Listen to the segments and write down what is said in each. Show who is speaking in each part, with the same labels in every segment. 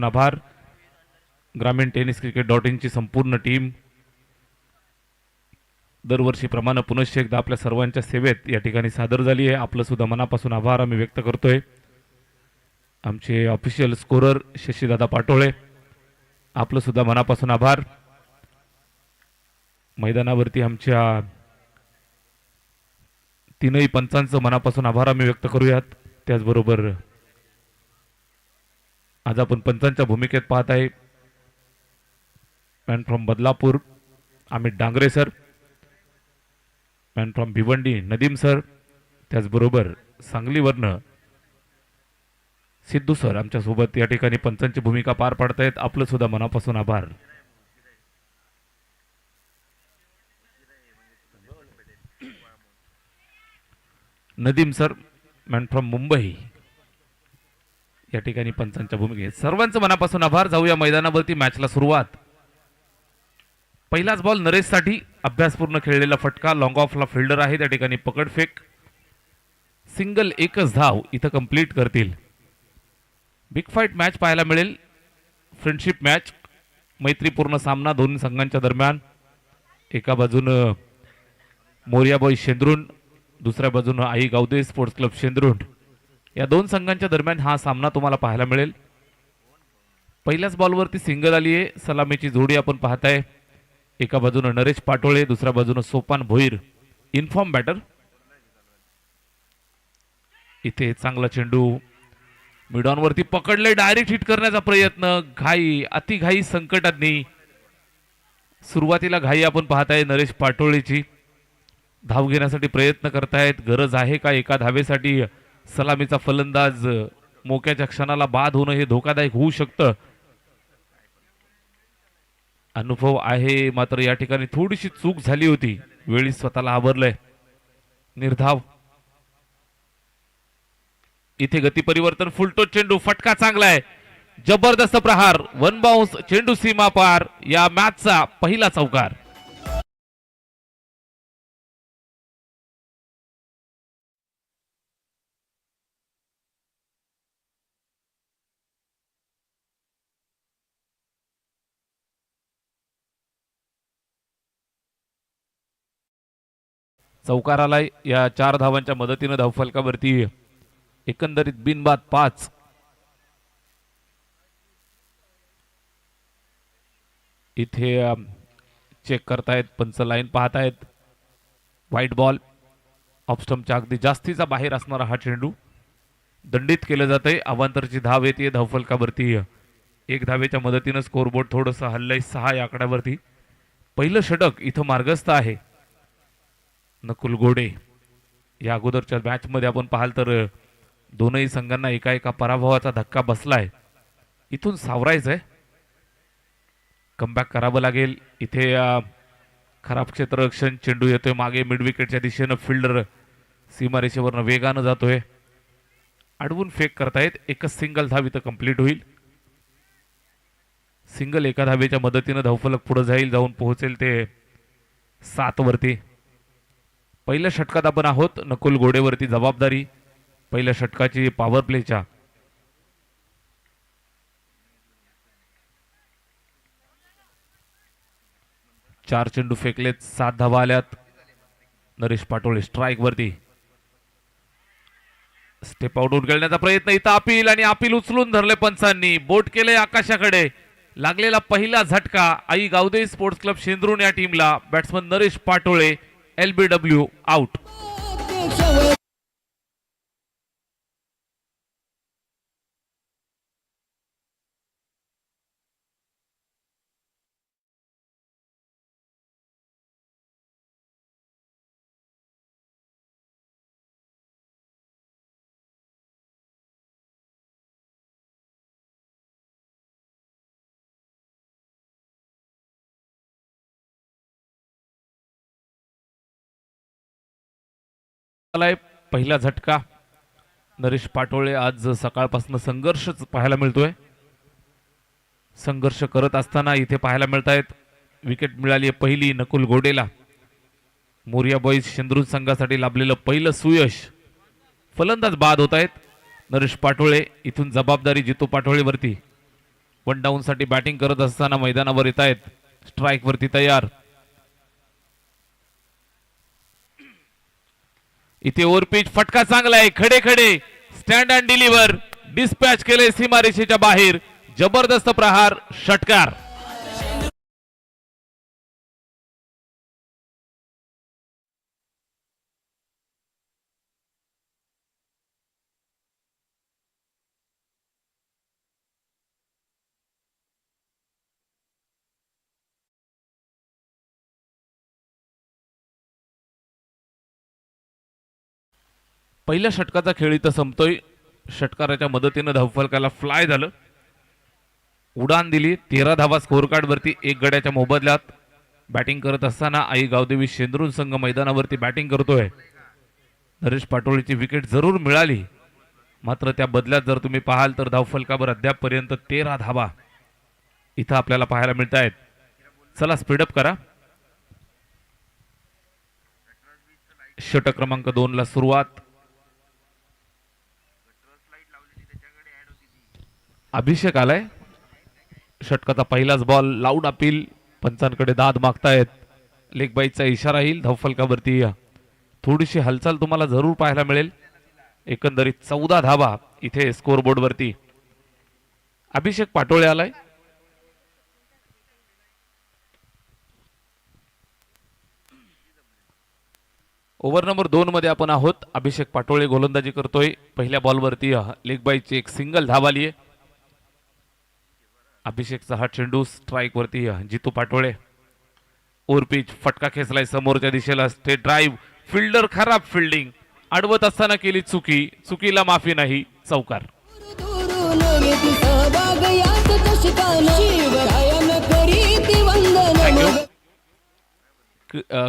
Speaker 1: आभार. ग्रामीण tennis cricket ची संपूर्ण टीम दरवर्षीप्रमाणे पुनश्च एकदा आपल्या सर्वांच्या सेवेत या ठिकाणी सादर झाली आहे. आपलं सुद्धा मनापासून आभार आम्ही व्यक्त करतोय. आमचे ऑफिशियल स्कोरर शशीदादा पाटोळे, आपलं सुद्धा मनापासून आभार. मैदानावरती आमच्या तीनही पंचांचं मनापासून आभार आम्ही व्यक्त करूयात. त्याचबरोबर आज आपण पंचांच्या भूमिकेत पाहत आहे man from Badlapur Amit Dangre sir, man from Bhiwandi Nadeem sir, त्याचबरोबर सांगलीवरनं सिद्धू सर आमच्या सोबत या ठिकाणी पंचांची भूमिका पार पाडतायत. आपलं सुद्धा मनापासून आभार. Nadeem sir man from Mumbai या ठिकाणी पंचांच्या भूमिकेत सर्वांचं मनापासून आभार. जाऊया मैदानावरती मॅचला सुरुवात. पहिलाच बॉल नरेशसाठी अभ्यासपूर्ण खेळलेला फटका, लॉंग ऑफला फिल्डर आहे त्या ठिकाणी पकडफेक, सिंगल एकच धाव इथं कंप्लीट करतील. बिग फाईट मॅच पाहायला मिळेल. फ्रेंडशिप मॅच, मैत्रीपूर्ण सामना दोन्ही संघांच्या दरम्यान. एका बाजूनं मोरिया बॉय शेंद्रुण, दुसऱ्या बाजूनं आई गावदे स्पोर्ट्स क्लब शेंद्रुण. या दोन संघांच्या दरम्यान हा सामना तुम्हाला पाहायला मिळेल. पहिल्याच बॉलवरती सिंगल आली आहे. सलामीची जोडी आपण पाहताय. एका बाजूनं नरेश पाटोळे, दुसऱ्या बाजूनं सोपान भोईर इन्फॉर्म बॅटर. इथे चांगला चेंडू मिडॉनवरती पकडले, डायरेक्ट हिट करण्याचा प्रयत्न. घाई, अतिघाई संकटातनी सुरुवातीला घाई आपण पाहताय नरेश पाटोळेची. धाव घेण्यासाठी प्रयत्न करतायत. गरज आहे का एका धावेसाठी? सलामीचा फलंदाज मोक्याच्या क्षणाला बाद होणं हे धोकादायक होऊ शकतं. अनुभव आहे, मात्र या ठिकाणी थोडीशी चूक झाली होती. वेळी स्वतःला आवरलंय. निर्धाव. इथे गती परिवर्तन, फुलटो चेंडू, फटका चांगला आहे, जबरदस्त प्रहार, वन बाउन्स, चेंडू सीमा पार. या मॅचचा पहिला चौकार. चौकार आलाय. या 4 धावांच्या मदतीने धावफलकावरती एकंदरीत बिनबाद 5. इथे चेक करतायत पंच, लाईन पाहतायत. व्हाईट बॉल, ऑफस्टंपच्या अगदी जास्तीचा बाहेर असणारा हा चेंडू दंडित केलं जातंय. अवांतरची धाव येते धावफलकावरती. 1 धावेच्या मदतीनं स्कोरबोर्ड थोडंसं हल्लंय 6 या आकड्यावरती. पहिलं षटक इथं मार्गस्थ आहे. नकुल गोडे. या अगोदरच्या मॅच मध्ये आपण पाहाल तर दोनही संघांना एका पराभवाचा धक्का बसलाय. इथून सावरायचंय, कमबॅक करावं लागेल. इथे खराब क्षेत्ररक्षण, चेंडू येतोय मागे मिड विकेटच्या दिशेनं. फिल्डर सीमारेषेवरनं वेगानं जातोय. अडवून फेक करतायत. एकच सिंगल धाव इथं कंप्लीट होईल. सिंगल एका धावेच्या मदतीनं धावफलक पुढे जाईल, जाऊन पोहोचेल ते 7 वरती. पहिल्या षटकात आपण आहोत. नकुल गोडेवरती जबाबदारी पहिल्या षटकाची पॉवर प्लेच्या. चार चेंडू फेकलेत, 7 धावा आल्यात. नरेश पाटोळे स्ट्राईक वरती. स्टेप आउट खेळण्याचा प्रयत्न. इथं अपील, आणि अपील उचलून धरले पंचांनी. बोट केले आकाशाकडे. लागलेला पहिला झटका आई गावदे स्पोर्ट्स क्लब शेंद्रुण या टीमला. Batsman Naresh Patole LBW out. पहिला झटका. नरेश पाटोळे आज सकाळपासून संघर्ष पाहायला मिळतोय. संघर्ष करत असताना इथे पाहायला मिळतायत. विकेट मिळाली पहिली नकुल गोडेला. मोरिया बॉईज शेंद्रुण संघासाठी लाभलेलं पहिलं सुयश. फलंदाज बाद होत आहेत. नरेश पाटोळे. इथून जबाबदारी जितू पाटोळेवरती. वन डाऊन साठी बॅटिंग करत असताना मैदानावर येत आहेत. स्ट्राइक वरती तयार. इथे ओव्हरपिच फटका चांगला आहे. खडे खडे स्टँड अँड डिलिव्हर डिस्पॅच केले सीमारेषेच्या बाहेर. जबरदस्त प्रहार, षटकार. पहिल्या षटकाचा खेळ इथं संपतोय. षटकाराच्या मदतीनं धावफलकाला फ्लाय झालं, उडान दिली. 13 धावा स्कोर कार्ड वरती. एक गड्याच्या मोबदल्यात बॅटिंग करत असताना आई गावदेवी शेंद्रून संघ मैदानावरती बॅटिंग करतोय. नरेश पाटोळेची विकेट जरूर मिळाली, मात्र त्या बदल्यात जर तुम्ही पाहाल तर धावफलकावर अद्यापपर्यंत 13 धावा इथं आपल्याला पाहायला मिळत आहेत. चला स्पीडअप करा. षटक क्रमांक 2 ला सुरुवात. अभिषेक आलाय. षटकाचा पहिलाच बॉल. Loud appeal. पंचांकडे दाद मागतायत. लेग बाईचा इशारा येईल. धावफलकावरती थोडीशी हालचाल तुम्हाला जरूर पाहायला मिळेल. एकंदरीत 14 धावा इथे स्कोरबोर्ड वरती. अभिषेक पाटोळे आलाय. ओव्हर नंबर 2 मध्ये आपण आहोत. अभिषेक पाटोळे गोलंदाजी करतोय. पहिल्या बॉलवरती लेग बाईची एक सिंगल धाव आली आहे. अभिषेकचा हा चेंडू स्ट्राइक वरती जितू पाटोळे. ओव्हरपिच फटका खेचलाय समोरच्या दिशेला. State drive. फिल्डर खराब फिल्डिंग. अडवत असताना केली चुकी. चुकीला माफी नाही. चौकार.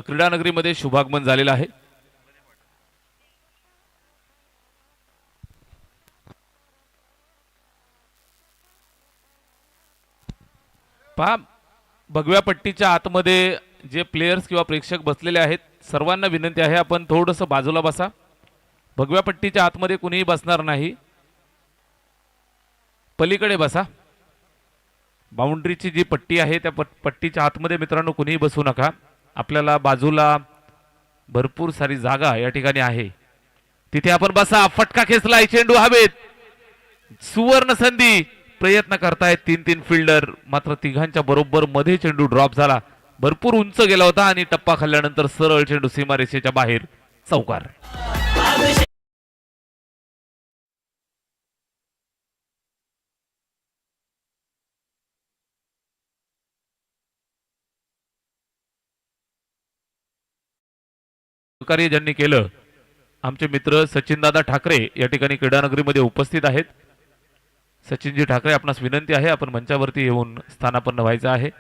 Speaker 1: क्रीडानगरीमध्ये शुभागमन झालेलं आहे. पहा, भगव्या पट्टीच्या आतमध्ये जे प्लेयर्स किंवा प्रेक्षक बसलेले आहेत सर्वांना विनंती आहे आपण थोडंसं बाजूला बसा. भगव्या पट्टीच्या आतमध्ये कुणीही बसणार नाही. पलीकडे बसा. बाउंड्रीची जी पट्टी आहे त्या पट्टीच्या आतमध्ये मित्रांनो कुणीही बसू नका. आपल्याला बाजूला भरपूर सारी जागा या ठिकाणी आहे, तिथे आपण बसा. फटका खेचलाय. चेंडू हवेत. सुवर्ण संधी. प्रयत्न करतायत 3-3 फिल्डर, मात्र तिघांच्या बरोबर मध्ये चेंडू ड्रॉप झाला. भरपूर उंच गेला होता आणि टप्पा खाल्ल्यानंतर सरळ चेंडू सीमारेषेच्या बाहेर. चौकार. सहकार्य ज्यांनी केलं आमचे मित्र सचिनदादा ठाकरे या ठिकाणी क्रीडानगरीमध्ये उपस्थित आहेत. सचिनजी ठाकरे, आपणास विनंती आहे आपण मंचावरती येऊन स्थानापन्न व्हायचं आहे.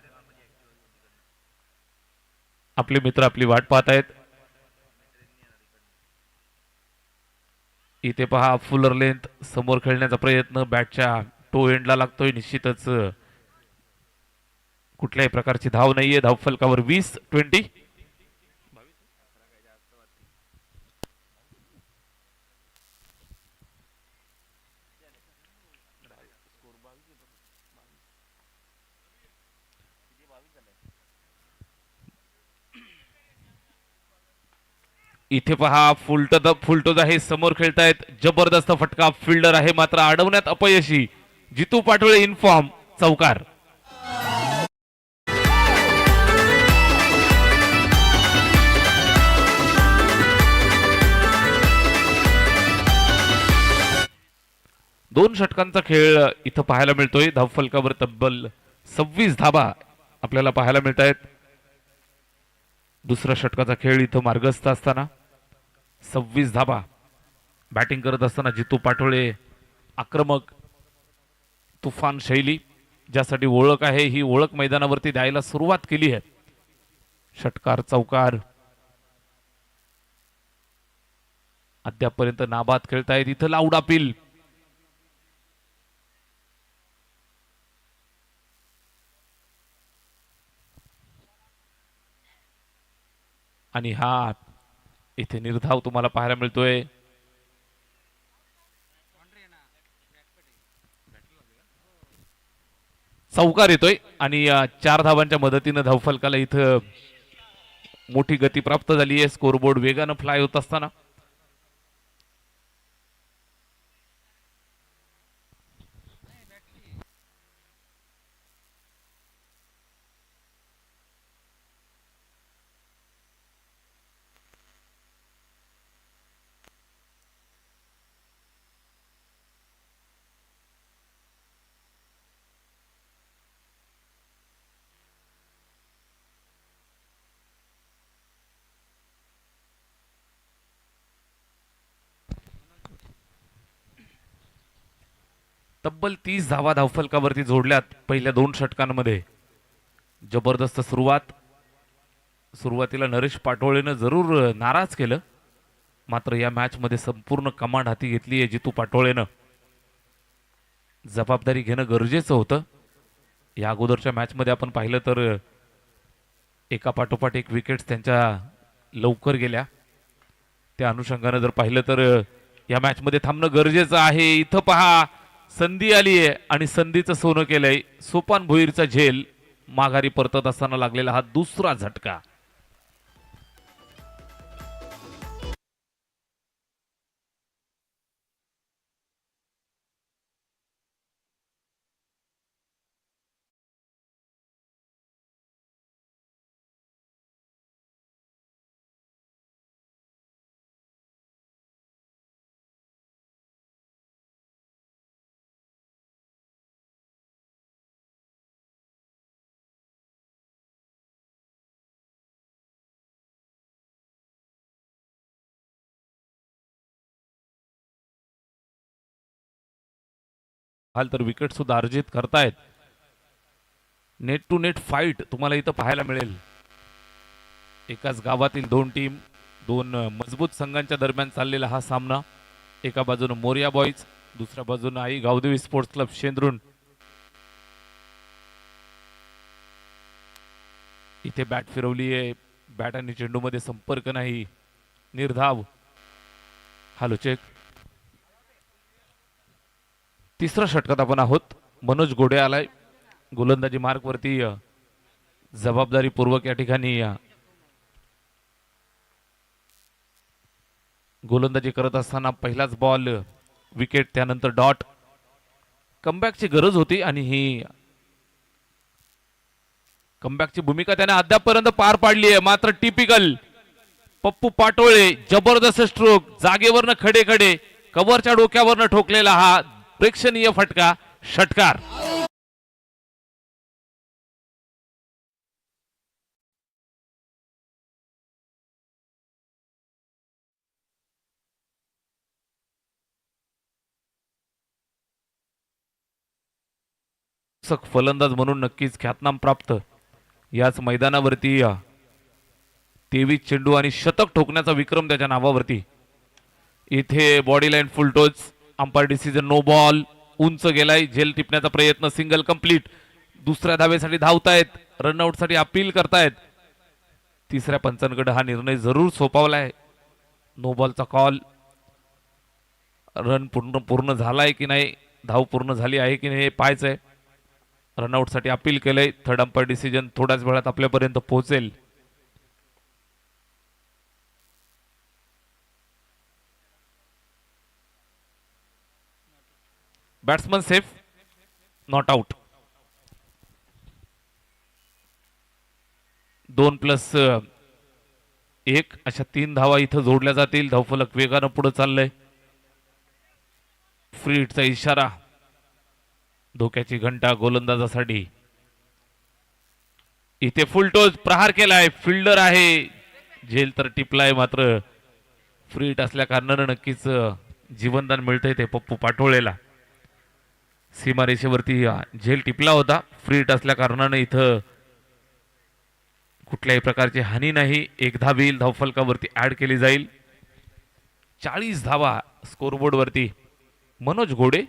Speaker 1: आपले मित्र आपली वाट पाहत आहेत. इथे पहा फुलर लेंथ समोर खेळण्याचा प्रयत्न बॅटच्या टो एंडला लागतोय. निश्चितच कुठल्याही प्रकारची धाव नाहीये. धावफलकावर 20-20. इथे पहा फुलटोज आहे समोर खेळतायत. जबरदस्त फटका. फिल्डर आहे मात्र अडवण्यात अपयशी. जितू पाटोळे इनफॉर्म. चौकार. दोन षटकांचा खेळ इथं पाहायला मिळतोय. धावफलकावर तब्बल 26 धावा आपल्याला पाहायला मिळत आहेत. दुसऱ्या षटकाचा खेळ इथं मार्गस्थ असताना 26 धावा. बॅटिंग करत असताना जितू पाटोळे आक्रमक तुफान शैली ज्यासाठी ओळख आहे ही ओळख मैदानावरती द्यायला सुरुवात केली आहे. षटकार, चौकार अद्यापपर्यंत नाबाद खेळतायत. इथं लाऊड अपील. आणि हा इथे निर्धाव तुम्हाला पाहायला मिळतोय. चौकार येतोय आणि 4 धावांच्या मदतीनं धावफलकाला इथं मोठी गती प्राप्त झाली आहे. स्कोरबोर्ड वेगानं फ्लाय होत असताना तब्बल 30 धावा धावफलकावरती जोडल्यात पहिल्या 2 षटकांमध्ये. जबरदस्त सुरुवातीला नरेश पाटोळेनं जरूर नाराज केलं, मात्र या मॅच मध्ये संपूर्ण कमांड हाती घेतली आहे जितू पाटोळेनं. जबाबदारी घेणं गरजेचं होतं. या अगोदरच्या मॅच मध्ये आपण पाहिलं तर एका पाठोपाठ एक विकेट्स त्यांच्या लवकर गेल्या. त्या अनुषंगानं जर पाहिलं तर या मॅच मध्ये थांबणं गरजेचं आहे. इथं पहा, संधी आली आहे आणि संधीचं सोनं केलंय. सोपान भोईरचा झेल माघारी परतत असताना लागलेला हा दुसरा झटका. हाल तर विकेट सुद्धा अर्जित करतायत. नेट टू नेट फाईट तुम्हाला इथं पाहायला मिळेल. एकाच गावातील 2 टीम, 2 मजबूत संघांच्या दरम्यान चाललेला हा सामना. एका बाजूने मोरिया बॉईज, दुसऱ्या बाजूने आई गावदेवी स्पोर्ट्स क्लब शेंद्रुन. इथे बॅट फिरवली आहे, बॅट आणि चेंडू मध्ये संपर्क नाही. निर्धाव. Hello check. तिसऱ्या षटकात आपण आहोत. मनोज घोडे आलाय गोलंदाजी मार्क वरती. जबाबदारीपूर्वक या ठिकाणी गोलंदाजी करत असताना पहिलाच बॉल विकेट, त्यानंतर डॉट. कमबॅकची गरज होती आणि ही कमबॅकची भूमिका त्याने अद्यापपर्यंत पार पाडली आहे. मात्र टिपिकल पप्पू पाटोळे, जबरदस्त स्ट्रोक, जागेवरनं खडे खडे, कव्हरच्या डोक्यावरनं ठोकलेला हा प्रेक्षणीय फटका, षटकार. फलंदाज म्हणून नक्कीच ख्यातनाम प्राप्त. याच मैदानावरती 23 चेंडू आणि शतक ठोकण्याचा विक्रम त्याच्या नावावरती. इथे body line full toss. Umpire decision no ball. उंच गेलाय, झेल टिपण्याचा प्रयत्न, सिंगल कंप्लीट. दुसऱ्या धावेसाठी धावतायत, रनआउट साठी अपील करतायत. तिसऱ्या पंचांकडे हा निर्णय जरूर सोपवलाय. नो बॉलचा कॉल. रन पूर्ण झालाय की नाही, धाव पूर्ण झाली आहे की नाही हे पाहायचंय. रनआउट साठी अपील केलंय. थर्ड अंपायर डिसिजन थोड्याच वेळात आपल्यापर्यंत पोहोचेल. Batsman safe, not out. 2+1 अशा 3 धावा इथं जोडल्या जातील. धावफलक वेगानं पुढे चाललंय. फ्री हिटचा इशारा, धोक्याची घंटा गोलंदाजासाठी. इथे फुलटोज प्रहार केलाय, फिल्डर आहे, झेल तर टिपलाय. मात्र फ्री हिट असल्या कारणानं नक्कीच जीवनदान मिळतंय ते पप्पू पाटोळेला. सीमारेषेवरती झेल टिपला होता. फ्री हिट असल्या कारणानं इथं कुठल्याही प्रकारची हानी नाही. एक धाव धावफलकावरती ऍड केली जाईल. 40 धावा स्कोरबोर्ड वरती. Manoj Ghode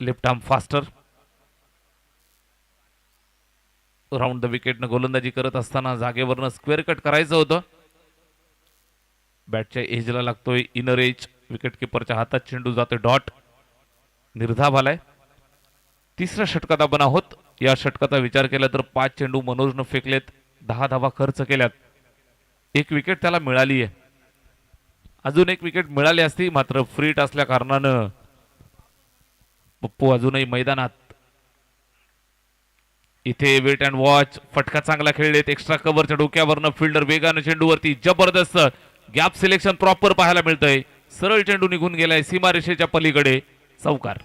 Speaker 1: left arm faster round the विकेटनं गोलंदाजी करत असताना जागेवरनं स्क्वेअर कट करायचं होतं. बॅटच्या एजला लागतोय इनर एज. विकेट किपरच्या हातात चेंडू जातोय डॉट. निर्धाव आलाय. तिसऱ्या षटकात आपण आहोत. या षटकाचा विचार केला तर 5 चेंडू मनोजनं फेकलेत, 10 धावा खर्च केल्यात, एक विकेट त्याला मिळाली आहे. अजून एक विकेट मिळाली असती मात्र फ्रीट असल्या कारणानं पप्पू अजूनही मैदानात. इथे वेट अँड वॉच, फटका चांगला खेळलेत, एक्स्ट्रा कव्हरच्या डोक्यावरनं फिल्डर वेगानं चेंडूवरती, जबरदस्त गॅप सिलेक्शन प्रॉपर पाहायला मिळतंय. सरळ चेंडू निघून गेलाय सीमारेषेच्या पलीकडे, चौकार.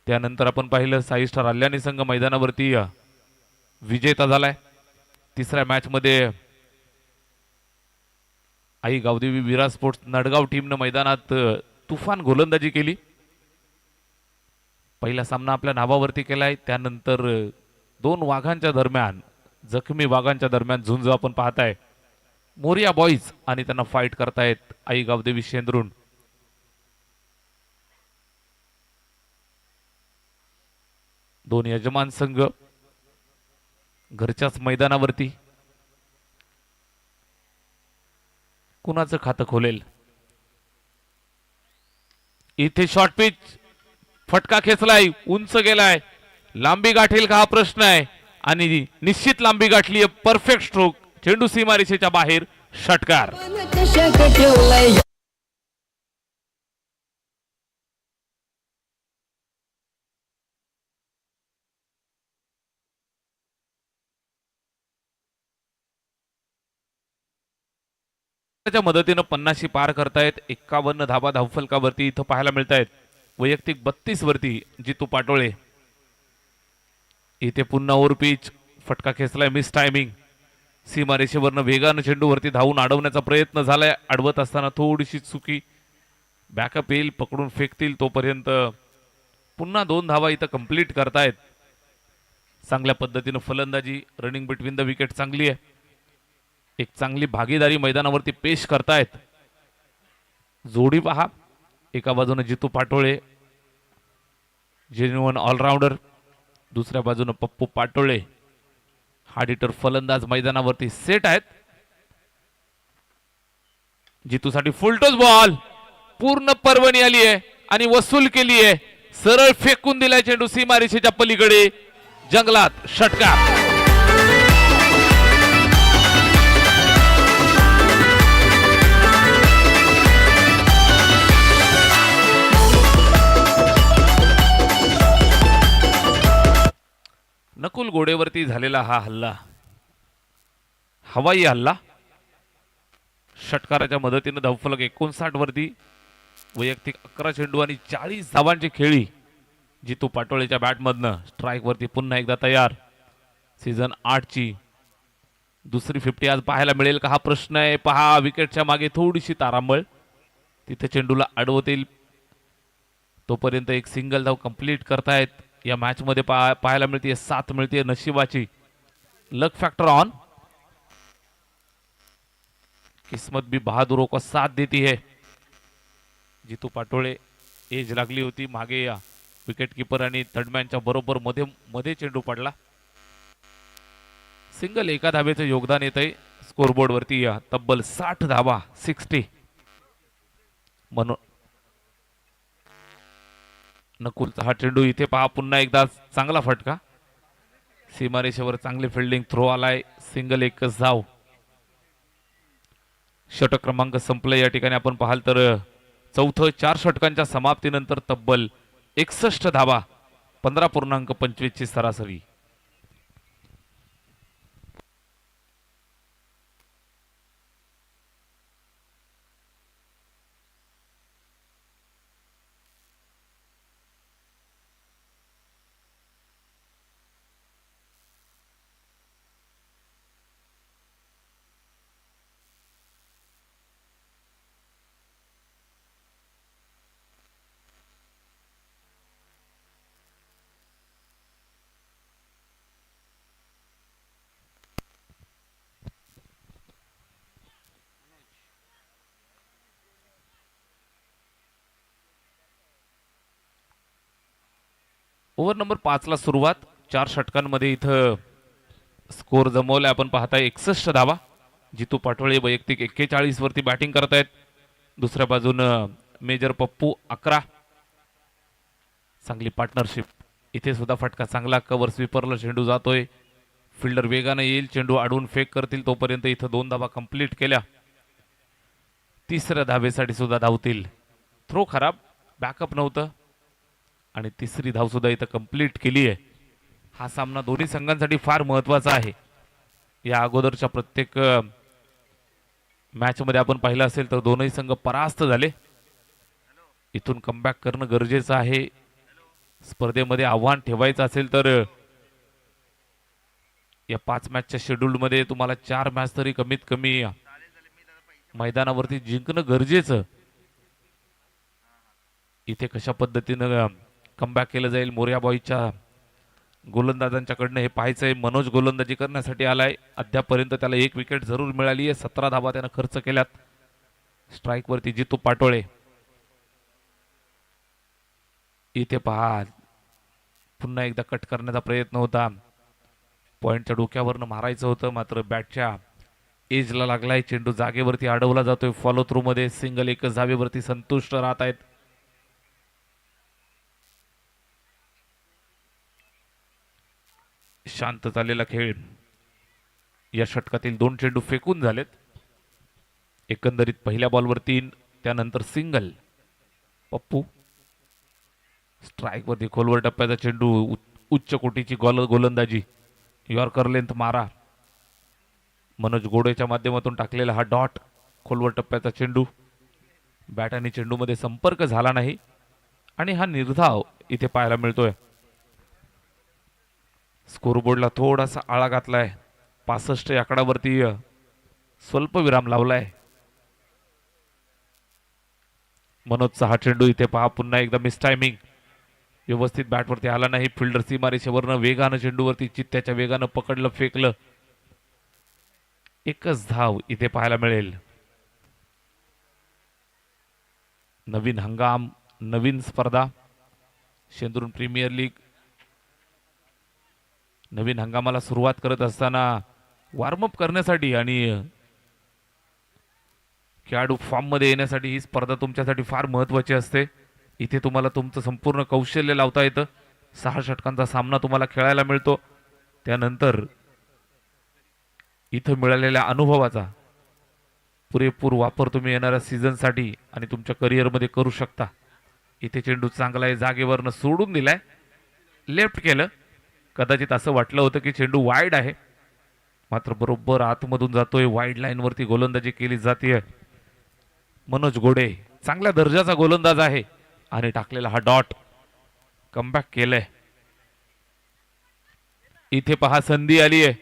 Speaker 1: त्यानंतर आपण पाहिलं साई स्टार अल्यानी संघ मैदानावरती विजेता झालाय. तिसऱ्या मॅच मध्ये आई गावदेवी विरा स्पोर्ट्स नडगाव टीमनं मैदानात तुफान गोलंदाजी केली. पहिला सामना आपल्या नावावरती केलाय. त्यानंतर दोन वाघांच्या दरम्यान, जखमी वाघांच्या दरम्यान झुंज आपण पाहताय. मोरिया बॉईज आणि त्यांना फाईट करतायत आई गावदेवी शेंद्रुण. दोन यजमान संघ घरच्याच मैदानावरती. कुणाचं खातं खोलेल? इथे शॉर्ट पिच, फटका खेचलाय, उंच गेलाय, लांबी गाठेल का हा प्रश्न आहे आणि निश्चित लांबी गाठली. परफेक्ट स्ट्रोक, चेंडू सीमारेषेच्या बाहेर, षटकार. मदतीनं 50 पार करतायत. 51 धाबा धावफलकावरती इथं पाहायला मिळत आहेत. वैयक्तिक 32 वरती जितू पाटोळे. इथे पुन्हा ओव्हर पिच, फटका खेचलाय, मिस टायमिंग. सीमारेषेवरनं वेगानं चेंडूवरती धावून अडवण्याचा प्रयत्न झालाय. अडवत असताना थोडीशी चुकी. बॅकअप येईल, पकडून फेकतील तोपर्यंत पुन्हा 2 धावा इथं कंप्लीट करतायत. चांगल्या पद्धतीनं फलंदाजी, रनिंग बिटवीन द विकेट चांगली आहे. एक चांगली भागीदारी मैदानावरती पेश करतायत. जोडी पहा, एका बाजूने जितू पाटोळे जेन्युइन ऑलराऊंडर, दुसऱ्या बाजूने पप्पू पाटोळे हार्ड हिटर फलंदाज मैदानावरती सेट आहेत. जितूसाठी फुलटॉस बॉल, पूर्ण पर्वणी आली आहे आणि वसूल केली आहे. सरळ फेकून दिलाय चेंडू सीमारेषेच्या पलीकडे, जंगलात, षटकार. नकुल गोडेवरती झालेला हा हल्ला हवाई हल्ला. षटकाराच्या मदतीने धावफलक 59 वरती. वैयक्तिक 11 चेंडू आणि 40 धावांची खेळी जितू पाटोळेच्या बॅटमधनं. स्ट्राईक वरती पुन्हा एकदा तयार. सीझन 8 ची दुसरी 50 आज पाहायला मिळेल का हा प्रश्न आहे. पहा, विकेटच्या मागे थोडीशी तारांबळ, तिथे चेंडूला अडवतील तोपर्यंत एक सिंगल धाव कंप्लीट करतायत. या मॅच मध्ये पाहायला मिळते 7 मिळते नशिबाची. लक फॅक्टर ऑन, किस्मत भी बहादुरों को साथ देती है. जितू पाटोळे एज लागली होती मागे या विकेट कीपर आणि थर्डमॅनच्या बरोबर मध्ये चेंडू पडला. सिंगल, एका धावेचं योगदान येत आहे स्कोरबोर्ड वरती. या तब्बल 60 धावा, 60. नकुलचा हा चेंडू, इथे पहा पुन्हा एकदा चांगला फटका. सीमारेषेवर चांगली फिल्डिंग, थ्रो आलाय, सिंगल, एकच धाव. षटक क्रमांक संपले. या ठिकाणी आपण पाहाल तर चौथं 4 षटकांच्या समाप्तीनंतर तब्बल 61 धावा, 15.25 ची सरासरी. ओव्हर नंबर 5 ला सुरुवात. 4 षटकांमध्ये इथं स्कोर जमवलाय आपण पाहताय 61 धावा. जितू पाटोळे वैयक्तिक 41 वरती बॅटिंग करत आहेत. दुसऱ्या बाजूनं मेजर पप्पू 11. चांगली पार्टनरशिप. इथे सुद्धा फटका चांगला. कव्हर स्वीपरला चेंडू जातोय. फिल्डर वेगाने येईल, चेंडू अडवून फेक करतील तोपर्यंत इथं 2 धावा कंप्लीट केल्या. तिसऱ्या धावेसाठी सुद्धा धावतील. थ्रो खराब, बॅकअप नव्हतं आणि तिसरी धाव सुद्धा इथं कंप्लीट केली आहे. हा सामना दोन्ही संघांसाठी फार महत्वाचा आहे. या अगोदरच्या प्रत्येक मॅच मध्ये आपण पाहिलं असेल तर दोनही संघ परास्त झाले. इथून कमबॅक करणं गरजेचं आहे. स्पर्धेमध्ये आव्हान ठेवायचं असेल तर या 5 मॅचच्या शेड्यूल मध्ये तुम्हाला 4 मॅच तरी कमीत कमी मैदानावरती जिंकणं गरजेचं. इथे कशा पद्धतीनं कमबॅक केलं जाईल मोर्या बॉयच्या गोलंदाजांच्याकडनं हे पाहायचंय. मनोज गोलंदाजी करण्यासाठी आलाय. अद्यापर्यंत त्याला 1 विकेट जरूर मिळाली आहे. 17 धावा त्यानं खर्च केल्यात. स्ट्राईक वरती जितू पाटोळे. इथे पहा पुन्हा एकदा कट करण्याचा प्रयत्न होता. पॉइंटच्या डोक्यावरनं मारायचं होतं मात्र बॅटच्या एजला लागलाय. चेंडू जागेवरती अडवला जातोय. फॉलो थ्रू मध्ये सिंगल एकच धावेवरती संतुष्ट राहत आहेत. शांत चाललेला खेळ. या षटकातील 2 चेंडू फेकून झालेत. एकंदरीत पहिल्या बॉलवर 3, त्यानंतर सिंगल. पप्पू स्ट्राईक वरती खोलवर टप्प्याचा चेंडू. उच्च कोटीची गोलंदाजी. यॉर्कर लेंथ मारा. मनोज गोडेच्या माध्यमातून टाकलेला हा डॉट. खोलवर टप्प्याचा चेंडू. बॅट आणि चेंडू मध्ये संपर्क झाला नाही आणि हा निर्धाव इथे पाहायला मिळतोय. स्कोरबोर्डला थोडासा आळा घातलाय. 65 या आकडावरती स्वल्प विराम लावलाय. मनोजचा हा चेंडू इथे पहा पुन्हा एकदा मिस टायमिंग. व्यवस्थित बॅटवरती आला नाही. फिल्डर सीमारेषेवरनं वेगानं चेंडूवरती चित्त्याच्या वेगानं पकडलं, फेकलं. एकच धाव इथे पाहायला मिळेल. नवीन हंगाम, नवीन स्पर्धा. शेंदूर प्रीमियर लीग नवीन हंगामाला सुरुवात करत असताना वॉर्मअप करण्यासाठी आणि खेळाडू फॉर्म मध्ये येण्यासाठी ही स्पर्धा तुमच्यासाठी फार महत्वाची असते. इथे तुम्हाला तुमचं संपूर्ण कौशल्य लावता येतं. 6 षटकांचा सामना तुम्हाला खेळायला मिळतो. त्यानंतर इथं मिळालेल्या अनुभवाचा पुरेपूर वापर तुम्ही येणाऱ्या सीझनसाठी आणि तुमच्या करिअरमध्ये करू शकता. इथे चेंडू चांगला आहे. जागेवरनं सोडून दिलाय. लेफ्ट केलं. कदाचित असं वाटलं होतं की चेंडू वाईड आहे मात्र बरोबर आतमधून जातोय. वाईड लाईन वरती गोलंदाजी केली जाते. मनोज गोडे चांगल्या दर्जाचा गोलंदाज आहे आणि टाकलेला हा डॉट. कमबॅक केलंय. इथे पहा संधी आली आहे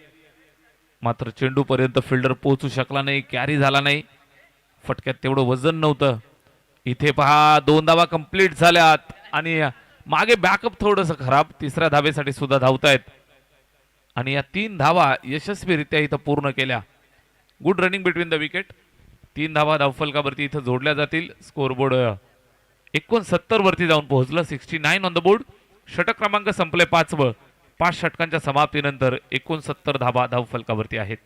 Speaker 1: मात्र चेंडू पर्यंत फिल्डर पोहोचू शकला नाही. कॅरी झाला नाही. फटक्यात तेवढं वजन नव्हतं. इथे पहा 2 धावा कंप्लीट झाल्यात आणि मागे बॅकअप थोडंसं खराब. तिसऱ्या धावेसाठी सुद्धा धावतायत आणि या 3 धावा यशस्वीरित्या इथं पूर्ण केल्या. Good running between the wicket. 3 धावा धावफलकावरती इथं जोडल्या जातील. स्कोरबोर्ड 69 वरती जाऊन पोहोचलं. 69 ऑन द बोर्ड. षटक क्रमांक संपले 5व. 5 षटकांच्या समाप्तीनंतर 69 धावा धावफलकावरती आहेत.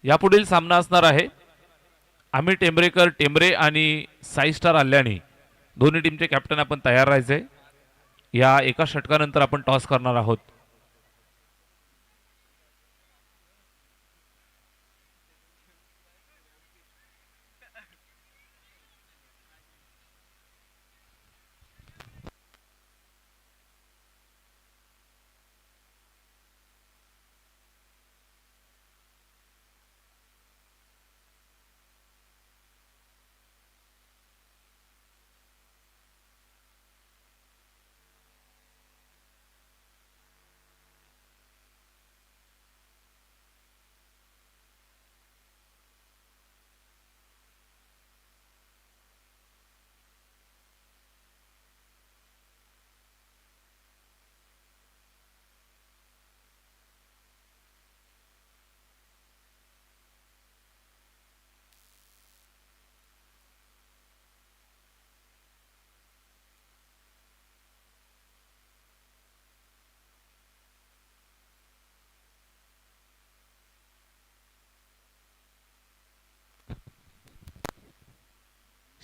Speaker 1: यापुढील सामना असणार आहे अमित टेंबरेकर टेंबरे आणि साई स्टार आल्यानी. दोन्ही टीमचे कॅप्टन आपण तयार राहायचे. या एका षटकानंतर आपण टॉस करणार आहोत.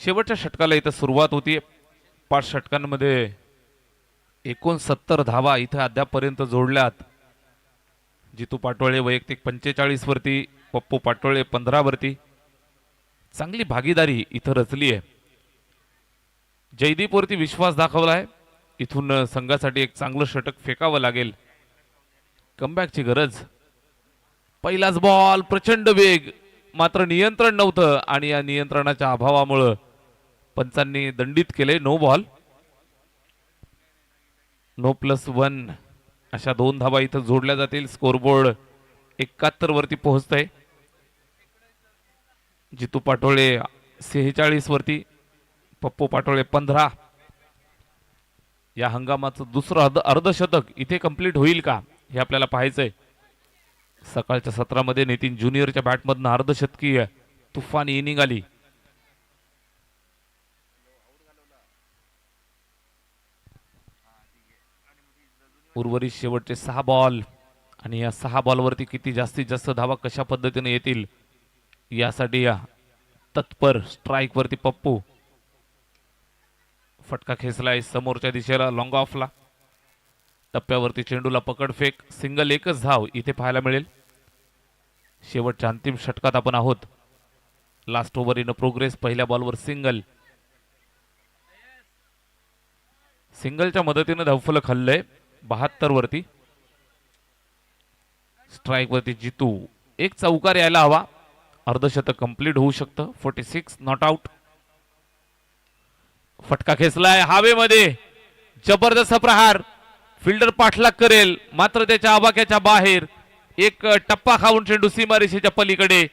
Speaker 1: शेवटच्या षटकाला इथं सुरुवात होती. 5 षटकांमध्ये 69 धावा इथं अद्यापपर्यंत जोडल्यात. जितू पाटोळे वैयक्तिक 45 वरती, पप्पू पाटोळे 15 वरती. चांगली भागीदारी इथं रचली आहे. जयदीप वरती विश्वास दाखवलाय. इथून संघासाठी एक चांगलं षटक फेकावं लागेल. कमबॅकची गरज. पहिलाच बॉल, प्रचंड वेग, मात्र नियंत्रण नव्हतं आणि या नियंत्रणाच्या अभावामुळे पंचांनी दंडित केले. No ball. नो +1 अशा 2 धावा इथं जोडल्या जातील. स्कोरबोर्ड 71 वरती पोहोचतंय. जितू पाटोळे 46 वरती, पप्पू पाटोळे 15. या हंगामाचं दुसरं अर्धशतक इथे कंप्लीट होईल का हे आपल्याला पाहायचंय. सकाळच्या सत्रामध्ये नितीन ज्युनियरच्या बॅटमधनं अर्धशतकीय तुफानी इनिंग आली. उर्वरित शेवटचे 6 बॉल आणि या 6 बॉलवरती किती जास्तीत जास्त धावा कशा पद्धतीने येतील यासाठी या तत्पर. स्ट्राइक वरती पप्पू. फटका खेचलाय समोरच्या दिशेला, लॉंग ऑफला. टप्प्यावरती चेंडूला पकडफेक. सिंगल, एकच धाव इथे पाहायला मिळेल. शेवटच्या अंतिम षटकात आपण आहोत. Last over in progress. पहिल्या बॉलवर सिंगल. सिंगलच्या मदतीने धावफलक हल्लय 72 वरती. स्ट्राइक वरती जितू. एक चौकार यायला हवा. अर्धशतक कंप्लीट होऊ शकतं. 46 नॉट आउट. फटका खेचलाय हवेमध्ये. जबरदस्त प्रहार. फिल्डर पाठलाग करेल मात्र त्याच्या आवाक्याच्या बाहेर. एक टप्पा खाऊन चेंडू सीमारेषेच्या पलीकडे.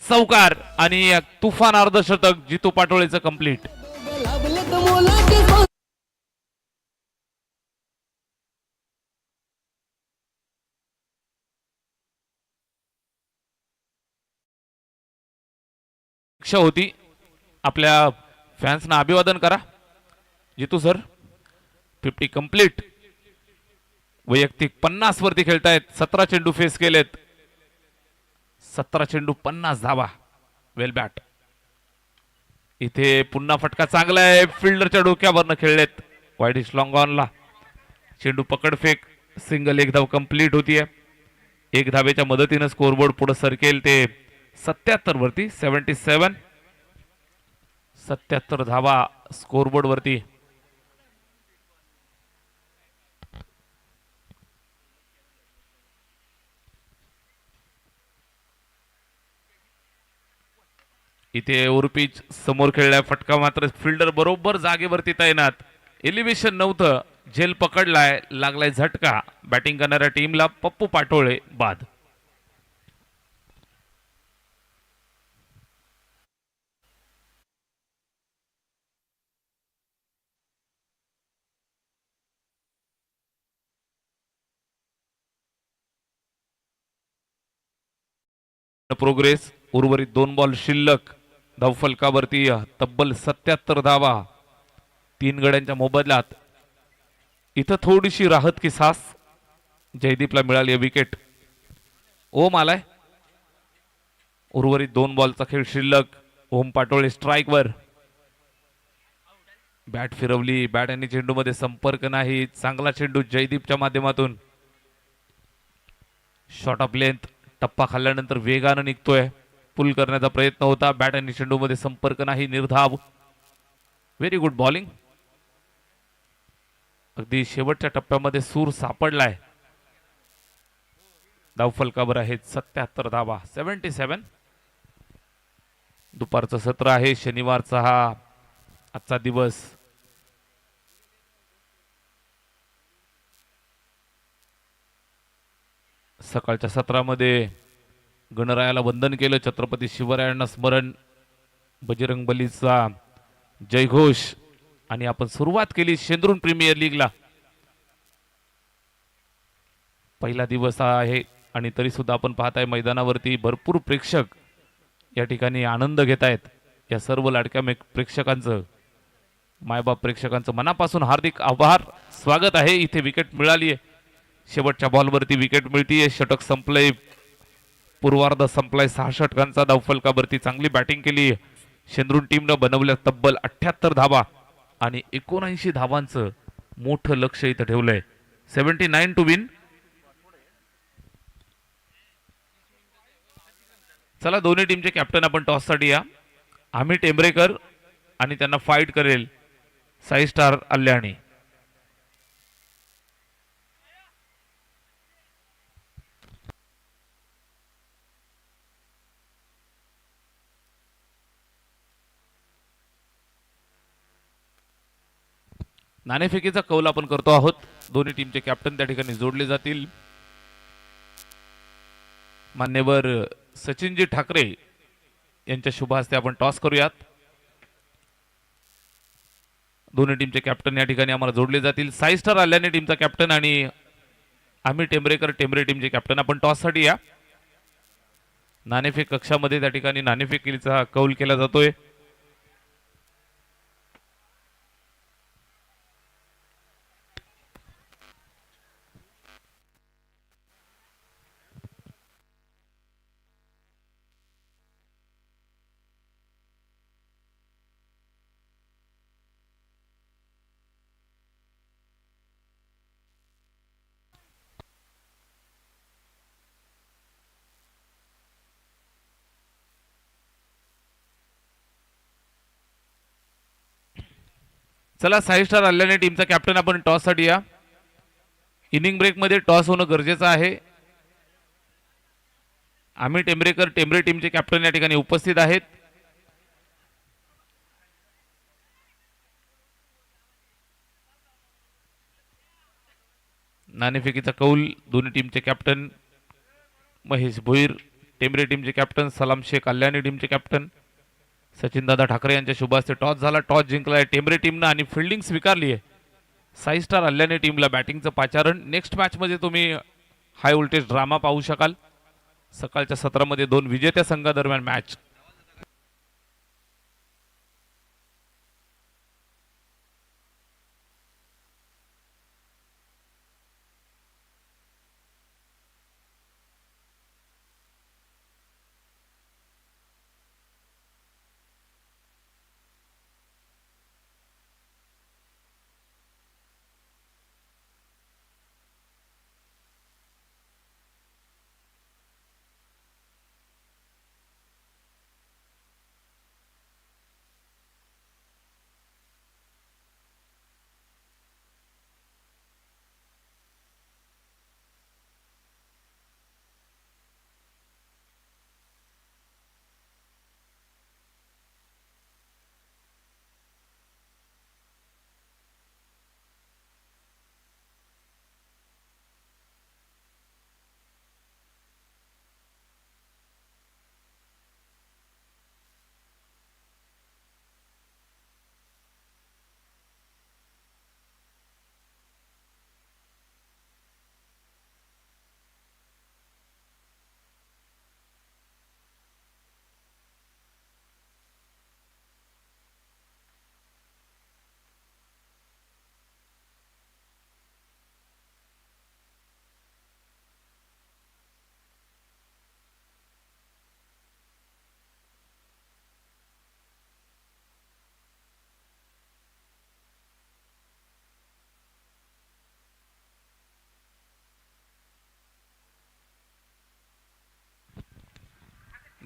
Speaker 1: चौकार आणि तुफान अर्धशतक जितू पाटोळेचं कंप्लीट. इच्छा होती आपल्या फॅन्सना अभिवादन करा. जितू सर 50 कंप्लीट. वैयक्तिक 50 वरती खेळतायत. 17 चेंडू फेस केलेत. 17 चेंडू 50 धावा. Well bat. इथे पुन्हा फटका चांगला आहे. फिल्डरच्या डोक्यावरनं खेळलेत. वाईडिश लॉंग ऑनला. चेंडू पकडफेक. सिंगल, एक धाव कंप्लीट होतीये. एक धावेच्या मदतीनं स्कोरबोर्ड पुढे सरकेल ते 77 वरती. 77. 77 धावा स्कोरबोर्ड वरती. इथे ओरपीच समोर खेळलाय. फटका मात्र फिल्डर बरोबर जागेवरती तैनात. एलिव्हेशन नव्हतं. झेल पकडलाय. लागलाय झटका. बॅटिंग करणाऱ्या टीमला पप्पू पाटोळे बाद. प्रोग्रेस. उर्वरित 2 बॉल शिल्लक. धावफलकावरती तब्बल 77 धावा 3 गड्यांच्या मोबदल्यात. इथं थोडीशी राहत की सास जयदीपला मिळाली विकेट. ओम आलाय. उर्वरित 2 बॉलचा खेळ शिल्लक. ओम पाटोळे स्ट्राइकवर. बॅट फिरवली. बॅट आणि चेंडूमध्ये संपर्क नाही. चांगला चेंडू जयदीपच्या माध्यमातून. Shot of length. टप्पा खाल्ल्यानंतर वेगानं निघतोय. पुल करण्याचा प्रयत्न होता. बॅट आणि चेंडूमध्ये संपर्क नाही. निर्धाव. Very good bowling. अगदी शेवटच्या टप्प्यामध्ये सूर सापडलाय. धावफलकावर आहेत 77 धावा. 77. दुपारचं सत्र आहे. शनिवारचा हा आजचा दिवस. सकाळच्या सत्रामध्ये गणरायाला वंदन केलं. छत्रपती शिवरायांना स्मरण. बजरंग बलीचा जयघोष आणि आपण सुरुवात केली शेंद्रून प्रीमियर लीगला. पहिला दिवस आहे आणि तरी सुद्धा आपण पाहताय मैदानावरती भरपूर प्रेक्षक या ठिकाणी आनंद घेत आहेत. या सर्व लाडक्या प्रेक्षकांचं, मायबाप प्रेक्षकांचं मनापासून हार्दिक आभार. स्वागत आहे. इथे विकेट मिळाली आहे. शेवटच्या बॉलवरती विकेट मिळतीये. षटक संपलंय. पूर्वार्ध संपलाय. 6 षटकांचा धावफलकावरती चांगली बॅटिंग केली शेंद्रून टीमनं बनवल्या तब्बल 78 धावा आणि 79 धावांचं मोठं लक्ष इथं ठेवलंय. 79 टू विन. चला दोन्ही टीमचे कॅप्टन आपण टॉससाठी या. आम्ही टेंबरेकर आणि त्यांना फाईट करेल साई स्टार अल्याणी. नाणेफेकीचा कौल आपण करतो आहोत. दोन्ही टीमचे कॅप्टन त्या ठिकाणी जोडले जातील. मान्यवर सचिनजी ठाकरे यांच्या शुभ हस्ते आपण टॉस करूयात. दोन्ही टीमचे कॅप्टन या ठिकाणी आम्हाला जोडले जातील. साई स्टार अल्याणी टीमचा कॅप्टन आणि आम्ही टेंबरेकर टेंबरे टीमचे कॅप्टन आपण टॉससाठी या. नाणेफेक कक्षामध्ये त्या ठिकाणी नाणेफेकीचा कौल केला जातोय. चला साई स्टार अल्याणी टीमचा कॅप्टन आपण टॉससाठी या. इनिंग ब्रेकमध्ये टॉस होणं गरजेचं आहे. आम्ही टेंबरेकर टेंबरे टीमचे कॅप्टन या ठिकाणी उपस्थित आहेत. नाणेफेकीचा कौल दोन्ही टीमचे कॅप्टन महेश भोईर टेंबरे टीमचे कॅप्टन, सलाम शेख अल्याणी टीमचे कॅप्टन, सचिन दादा ठाकरे यांच्या शुभ हस्ते टॉस झाला. टॉस जिंकलाय टेंबरे टीमनं आणि फिल्डिंग स्वीकारली आहे साई स्टार अल्याणी टीमला. बॅटिंगचं पाचारण. नेक्स्ट मॅचमध्ये तुम्ही हाय व्होल्टेज ड्रामा पाहू शकाल. सकाळच्या सत्रामध्ये दोन विजेत्या संघादरम्यान मॅच.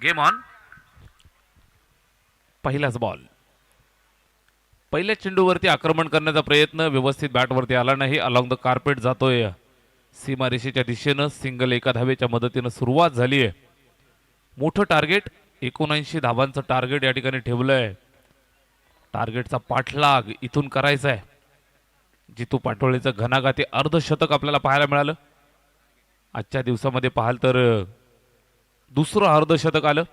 Speaker 1: Game on. पहिलाच बॉल. पहिल्या चेंडूवरती आक्रमण करण्याचा प्रयत्न व्यवस्थित बॅटवरती आला नाही. अलॉंग द कार्पेट जातोय सीमारेषेच्या दिशेनं. सिंगल एका धावेच्या मदतीनं सुरुवात झाली आहे. मोठं टार्गेट 79 धावांचं टार्गेट या ठिकाणी ठेवलंय. टार्गेटचा पाठलाग इथून करायचा आहे. जितू पाटोळेचं घणाघाती अर्धशतक आपल्याला पाहायला मिळालं. आजच्या दिवसामध्ये पाहाल तर दुसरं अर्धशतक आलं.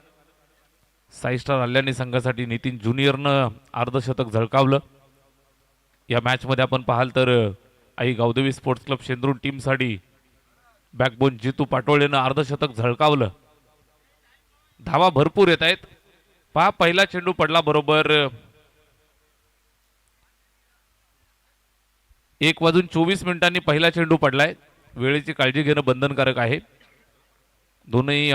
Speaker 1: साई स्टार अल्याणी संघासाठी नितीन ज्युनियरनं अर्धशतक झळकावलं. या मॅचमध्ये आपण पाहाल तर आई गावदेवी स्पोर्ट्स क्लब शेंद्रून टीमसाठी बॅकबोन जितू पाटोळेनं अर्धशतक झळकावलं. धावा भरपूर येत आहेत. पहा पहिला चेंडू पडला बरोबर 1:24 पहिला चेंडू पडलाय. वेळेची काळजी घेणं बंधनकारक आहे. दोनही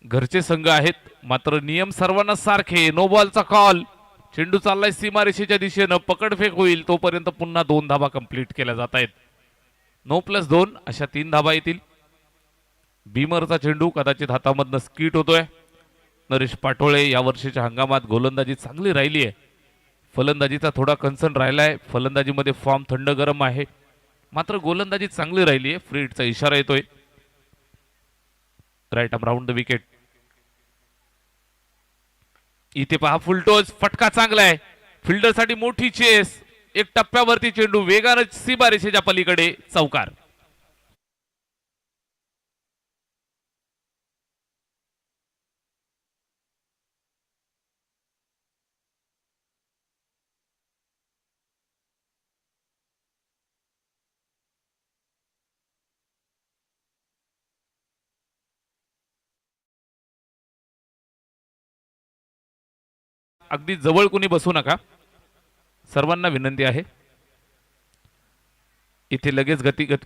Speaker 1: घरचे संघ आहेत, मात्र नियम सर्वांना सारखे. नो बॉलचा कॉल. चेंडू चाललाय सीमारेषेच्या दिशेनं, पकडफेक होईल तोपर्यंत पुन्हा 2 धाबा कंप्लीट केल्या जात आहेत. 9+2 अशा 3 धाबा येतील. बीमरचा चेंडू कदाचित हातामधनं स्किट होतोय. नरेश पाटोळे या वर्षीच्या हंगामात गोलंदाजी चांगली राहिली आहे. फलंदाजीचा थोडा कन्सर्न राहिलाय. फलंदाजीमध्ये फॉर्म थंड गरम आहे, मात्र गोलंदाजी चांगली राहिली आहे. फ्री हिटचा इशारा येतोय. Right arm round the wicket. इथे पहा फुलटोस, फटका चांगला आहे. फिल्डरसाठी मोठी चेस. एक टप्प्यावरती चेंडू वेगानं सीमारेषेच्या पलीकडे, चौकार. अगदी जवळ कोणी बसू नका, सर्वांना विनंती आहे. इथे लगेच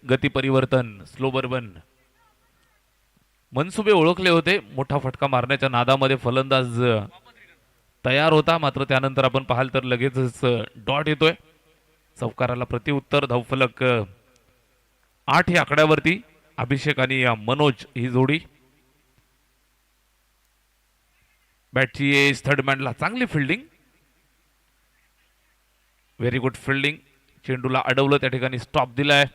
Speaker 1: गती परिवर्तन, स्लो बर्बन. मनसुबे ओळखले होते. मोठा फटका मारण्याच्या नादामध्ये फलंदाज तयार होता, मात्र त्यानंतर आपण पाहाल तर लगेचच डॉट येतोय. चौकाराला प्रतिउत्तर. धावफलक 8 या आकड्यावरती. अभिषेक आणि मनोज ही जोडी. बॅटची एज. थर्ड मॅनला चांगली फिल्डिंग, व्हेरी गुड फिल्डिंग. चेंडूला अडवलं, त्या ठिकाणी स्टॉप दिलाय.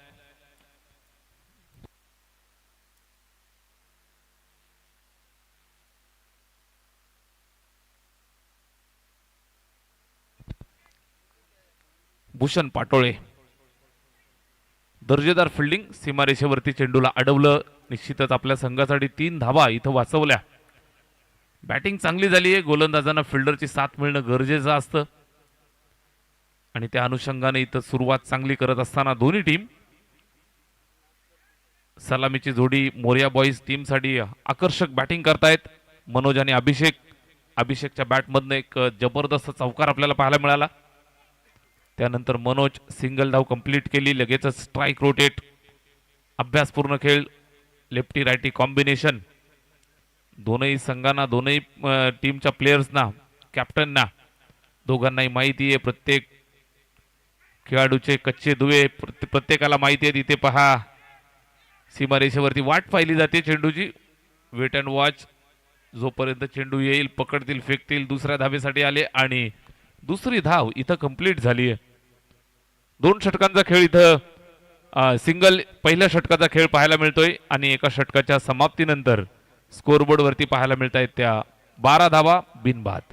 Speaker 1: भूषण पाटोळे, दर्जेदार फिल्डिंग. सीमारेषेवरती चेंडूला अडवलं. निश्चितच आपल्या संघासाठी 3 धावा इथं वाचवल्या. बॅटिंग चांगली झाली आहे. गोलंदाजांना फिल्डरची साथ मिळणं गरजेचं असतं आणि त्या अनुषंगाने इथं सुरुवात चांगली करत असताना दोन्ही टीम. सलामीची जोडी मोरिया बॉईज टीमसाठी आकर्षक बॅटिंग करतायत. मनोज आणि अभिषेक. अभिषेकच्या बॅटमधनं एक जबरदस्त चौकार आपल्याला पाहायला मिळाला. त्यानंतर मनोज सिंगल धाव कंप्लीट केली. लगेचच स्ट्राईक रोटेट. अभ्यासपूर्ण खेळ. Lefty righty combination. दोनही संघांना, दोनही टीमच्या प्लेयर्सना, कॅप्टनना, दोघांनाही माहिती आहे प्रत्येक खेळाडूचे कच्चे दुवे. प्रत्येकाला माहिती आहे. इथे पहा सीमारेषेवरती वाट पाहिली जाते चेंडूची. Weight and watch. जोपर्यंत चेंडू येईल, पकडतील, फेकतील. दुसऱ्या धावेसाठी आले आणि दुसरी धाव इथं कंप्लीट झाली आहे. 2 षटकांचा खेळ इथं सिंगल पहिल्या षटकाचा खेळ पाहायला मिळतोय आणि एका षटकाच्या समाप्तीनंतर स्कोरबोर्ड वरती पाहायला मिळत आहेत त्या 12 धावा बिनबाद.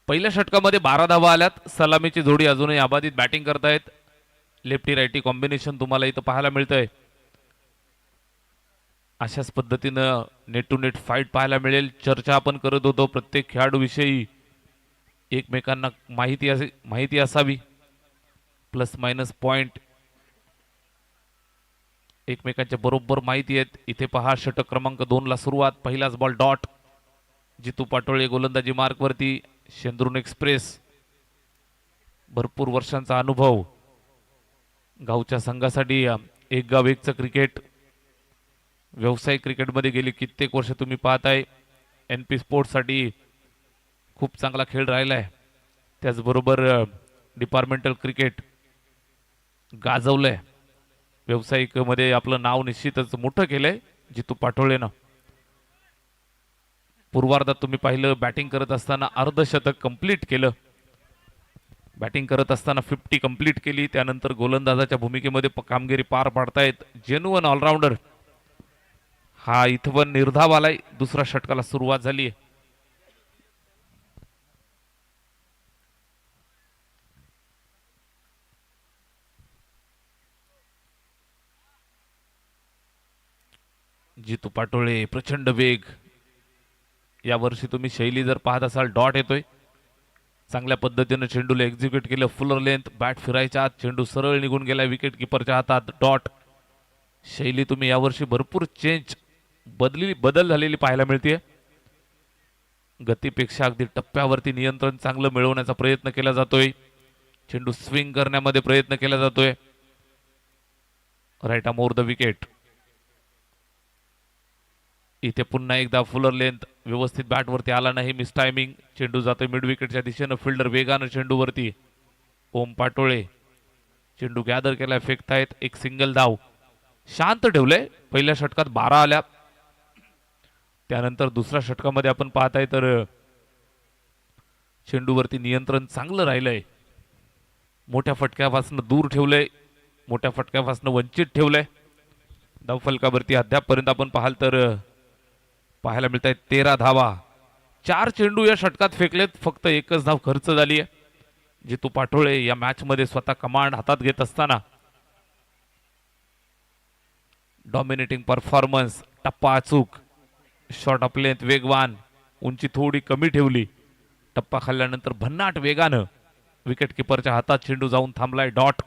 Speaker 1: पहिल्या षटकामध्ये 12 धावा आल्यात. सलामीची जोडी अजूनही अबाधित बॅटिंग करतायत. लेफ्टी रायटी कॉम्बिनेशन तुम्हाला इथं पाहायला मिळतंय. अशाच पद्धतीनं नेट टू नेट फाईट पाहायला मिळेल. चर्चा आपण करत होतो प्रत्येक खेळाडूविषयी एकमेकांना माहिती असावी. प्लस मायनस पॉइंट एकमेकांच्या बरोबर माहिती आहेत. इथे पहा षटक क्रमांक 2 ला सुरुवात. पहिलाच बॉल डॉट. जितू पाटोळे गोलंदाजी मार्क वरती. शेंद्रून एक्सप्रेस, भरपूर वर्षांचा अनुभव. गावच्या संघासाठी एक गाव एकचं क्रिकेट. व्यावसायिक क्रिकेटमध्ये गेली कित्येक वर्ष तुम्ही पाहताय. NP स्पोर्ट्ससाठी खूप चांगला खेळ राहिला आहे. त्याचबरोबर डिपार्टमेंटल क्रिकेट गाजवलंय. व्यावसायिकमध्ये आपलं नाव निश्चितच मोठं केलंय जितू पाटोळेनं. पूर्वार्धात तुम्ही पाहिलं बॅटिंग करत असताना अर्धशतक कंप्लीट केलं. बॅटिंग करत असताना 50 कंप्लीट केली. त्यानंतर गोलंदाजाच्या भूमिकेमध्ये कामगिरी पार पाडतायत. Genuine all-rounder. हा इथं निर्धाव आलाय. दुसऱ्या षटकाला सुरुवात झाली. जितू पाटोळे प्रचंड वेग. यावर्षी तुम्ही शैली जर पाहत असाल डॉट येतोय. चांगल्या पद्धतीने चेंडूला एक्झिक्यूट केलं. फुलर लेंथ बॅट फिरायच्या आत चेंडू सरळ निघून गेला विकेट किपरच्या हातात. डॉट. शैली तुम्ही यावर्षी भरपूर बदल झालेली पाहायला मिळते. गतीपेक्षा अगदी टप्प्यावरती नियंत्रण चांगलं मिळवण्याचा प्रयत्न केला जातोय. चेंडू स्विंग करण्यामध्ये प्रयत्न केला जातोय. Right more the wicket. इथे पुन्हा एकदा फुलर लेंथ व्यवस्थित बॅटवरती आला नाही. Miss timing. चेंडू जातोय मिड विकेटच्या दिशेनं. फिल्डर वेगानं चेंडूवरती. ओम पाटोळे चेंडू गॅदर केलाय. फेकतायत. एक सिंगल धाव. शांत ठेवलंय. पहिल्या षटकात 12 आल्या. त्यानंतर दुसऱ्या षटकामध्ये आपण पाहताय तर चेंडूवरती नियंत्रण चांगलं राहिलंय. मोठ्या फटक्यापासून दूर ठेवलंय. मोठ्या फटक्यापासून वंचित ठेवलंय. धावफलकावरती अद्यापपर्यंत आपण पाहाल तर पाहायला मिळत आहेत 13 धावा. 4 चेंडू या षटकात फेकलेत. फक्त एकच धाव खर्च झाली आहे. जितू पाटोळे या मॅच मध्ये स्वतः कमांड हातात घेत असताना डॉमिनेटिंग परफॉर्मन्स. टप्पा अचूक. शॉट ऑफ लेंथ वेगवान. उंची थोडी कमी ठेवली. टप्पा खाल्ल्यानंतर भन्नाट वेगानं विकेट किपरच्या हातात चेंडू जाऊन थांबलाय. डॉट.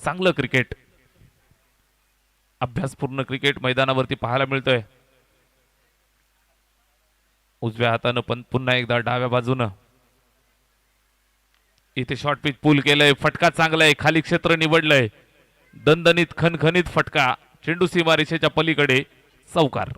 Speaker 1: चांगलं क्रिकेट. अभ्यासपूर्ण क्रिकेट मैदानावरती पाहायला मिळतंय. उजव्या हातानं पण पुन्हा एकदा डाव्या बाजूनं. इथे शॉर्ट पिच पूल केलंय. फटका चांगला आहे. खाली क्षेत्र निवडलंय. दणदणीत खणखणीत फटका. चेंडू सीमारेषेच्या पलीकडे. चौकार.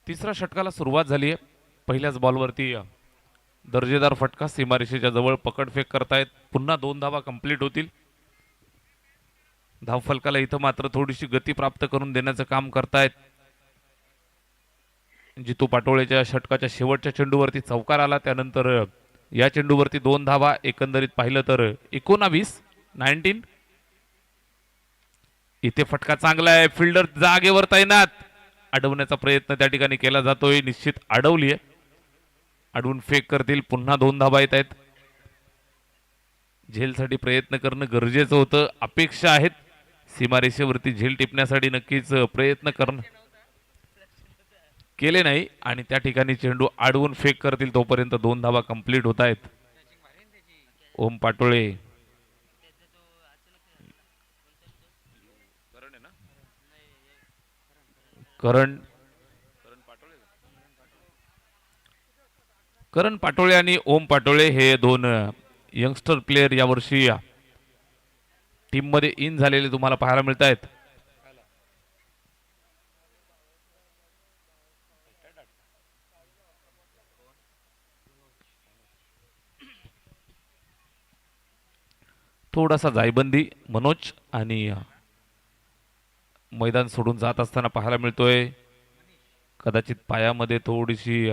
Speaker 1: तिसऱ्या षटकाला सुरुवात झाली आहे. पहिल्याच बॉलवरती दर्जेदार फटका. सीमारेषेच्या जवळ पकडफेक करतायत. पुन्हा 2 धावा कंप्लीट होतील. धावफलकाला इथं मात्र थोडीशी गती प्राप्त करून देण्याचं काम करतायत. जितू पाटोळेच्या षटकाच्या शेवटच्या चेंडूवरती चौकार आला. त्यानंतर या चेंडूवरती 2 धावा. एकंदरीत पाहिलं तर 19. इथे फटका चांगला आहे. फिल्डर जागेवर तैनात. अडवण्याचा प्रयत्न त्या ठिकाणी केला जातोय. निश्चित अडवली आहे. अडवून फेक करतील. पुन्हा 2 धावा येत आहेत. झेलसाठी प्रयत्न करणं गरजेचं होतं. अपेक्षा आहेत सीमारेषेवरती झेल टिपण्यासाठी. नक्कीच प्रयत्न करणं केले नाही आणि त्या ठिकाणी चेंडू अडवून फेक करतील. तोपर्यंत 2 धावा कंप्लीट होत आहेत. ओम पाटोळे करण पाटोळे आणि ओम पाटोळे हे 2 यंगस्टर प्लेयर यावर्षी टीम मध्ये इन झालेले तुम्हाला पाहायला मिळत आहेत. थोडासा जायबंदी मनोज आणि मैदान सोडून जात असताना पाहायला मिळतोय. कदाचित पायामध्ये थोडीशी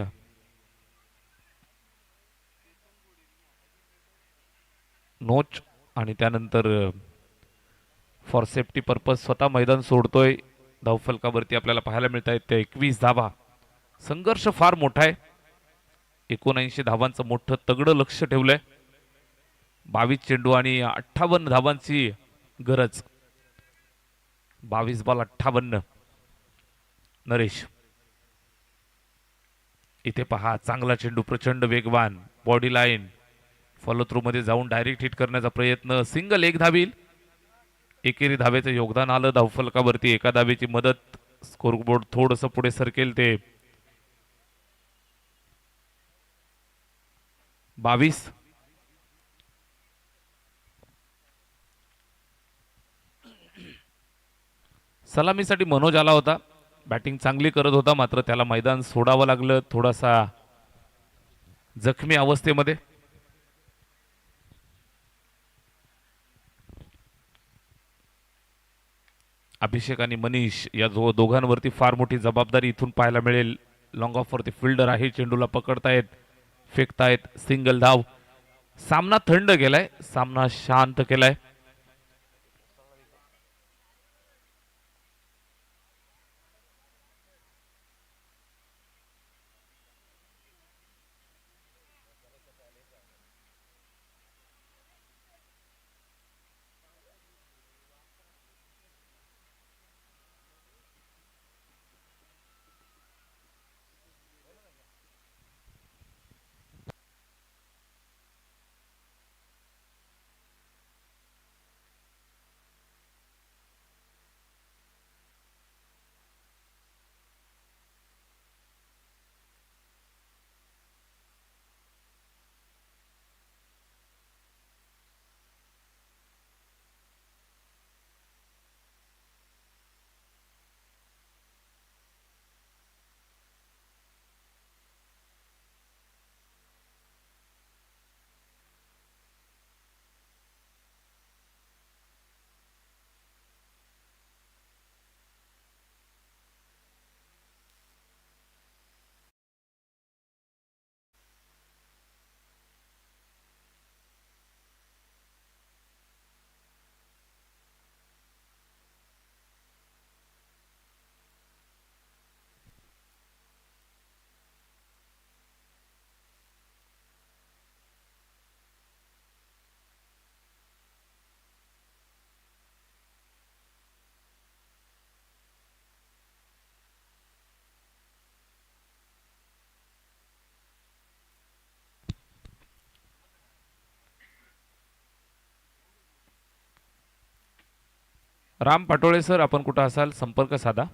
Speaker 1: नोच आणि त्यानंतर फॉर सेफ्टी पर्पज स्वतः मैदान सोडतोय. धावफलकावरती आपल्याला पाहायला मिळत आहेत त्या 21 धावा. संघर्ष फार मोठा आहे. 79 धावांचं मोठं तगडं लक्ष ठेवलंय. 22 चेंडू आणि 58 धावांची गरज. 22 बॉल 58. नरेश इथे पहा चांगला चेंडू, प्रचंड वेगवान, बॉडी लाईन, फॉलो थ्रू मध्ये जाऊन डायरेक्ट हिट करण्याचा प्रयत्न, सिंगल, एक धावी. एकेरी धावेचं योगदान आलं धावफलकावरती, एका धावेची मदत, स्कोरबोर्ड थोडस पुढे सरकेल ते 22. सलामीसाठी मनोज आला होता, बॅटिंग चांगली करत होता, मात्र त्याला मैदान सोडावं लागलं थोडासा जखमी अवस्थेमध्ये. अभिषेक आणि मनीष या दोघांवरती फार मोठी जबाबदारी इथून पाहायला मिळेल. लॉंग ऑफ वरती फिल्डर आहे, चेंडूला पकडतायत, फेकतायत, सिंगल धाव. सामना थंड गेलाय, सामना शांत केलाय. राम पाटोळे सर, आपण कुठं असाल संपर्क साधा.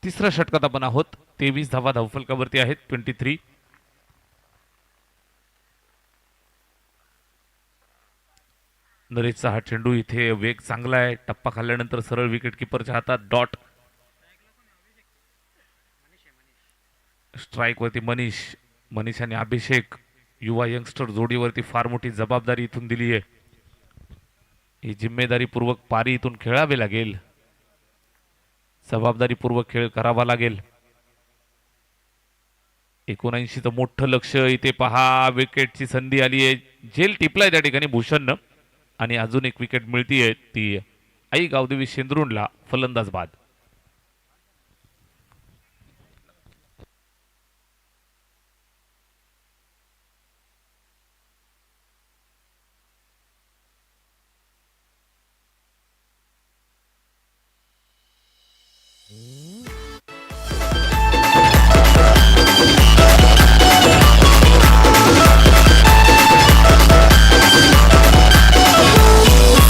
Speaker 1: तिसऱ्या षटकात आपण आहोत. 23 धावा धावफलकावरती आहेत. 23. नरेशचा हा चेंडू, इथे वेग चांगला आहे, टप्पा खाल्ल्यानंतर सरळ विकेट किपरच्या हातात, डॉट. स्ट्राईक वरती मनीष आणि अभिषेक, युवा यंगस्टर जोडीवरती फार मोठी जबाबदारी इथून दिली आहे. ही जिम्मेदारीपूर्वक पारी इथून खेळावे लागेल, जबाबदारीपूर्वक खेळ करावा लागेल. 79चं मोठं लक्ष, इथे पहा विकेटची संधी आली आहे, झेल टिपलाय त्या ठिकाणी भूषणनं, आणि अजून एक विकेट मिळतीये, ती आई गावदेवी शेंद्रुणला, फलंदाज बाद.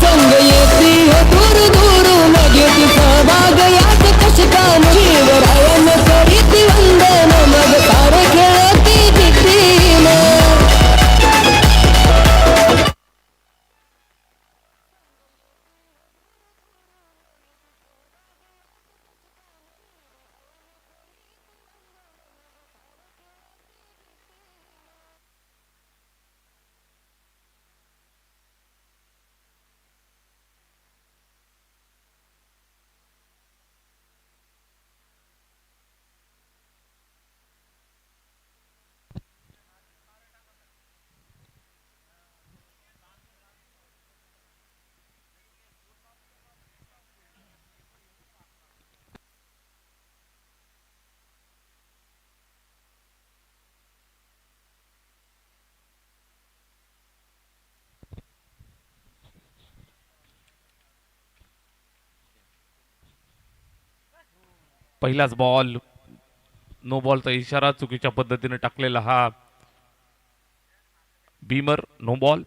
Speaker 2: संग येती है दूर दूर लगे ती सहभाग
Speaker 1: पहिलाच बॉल, नो बॉलचा इशारा चुकीच्या पद्धतीने टाकलेला हा बीमर, नो बॉल.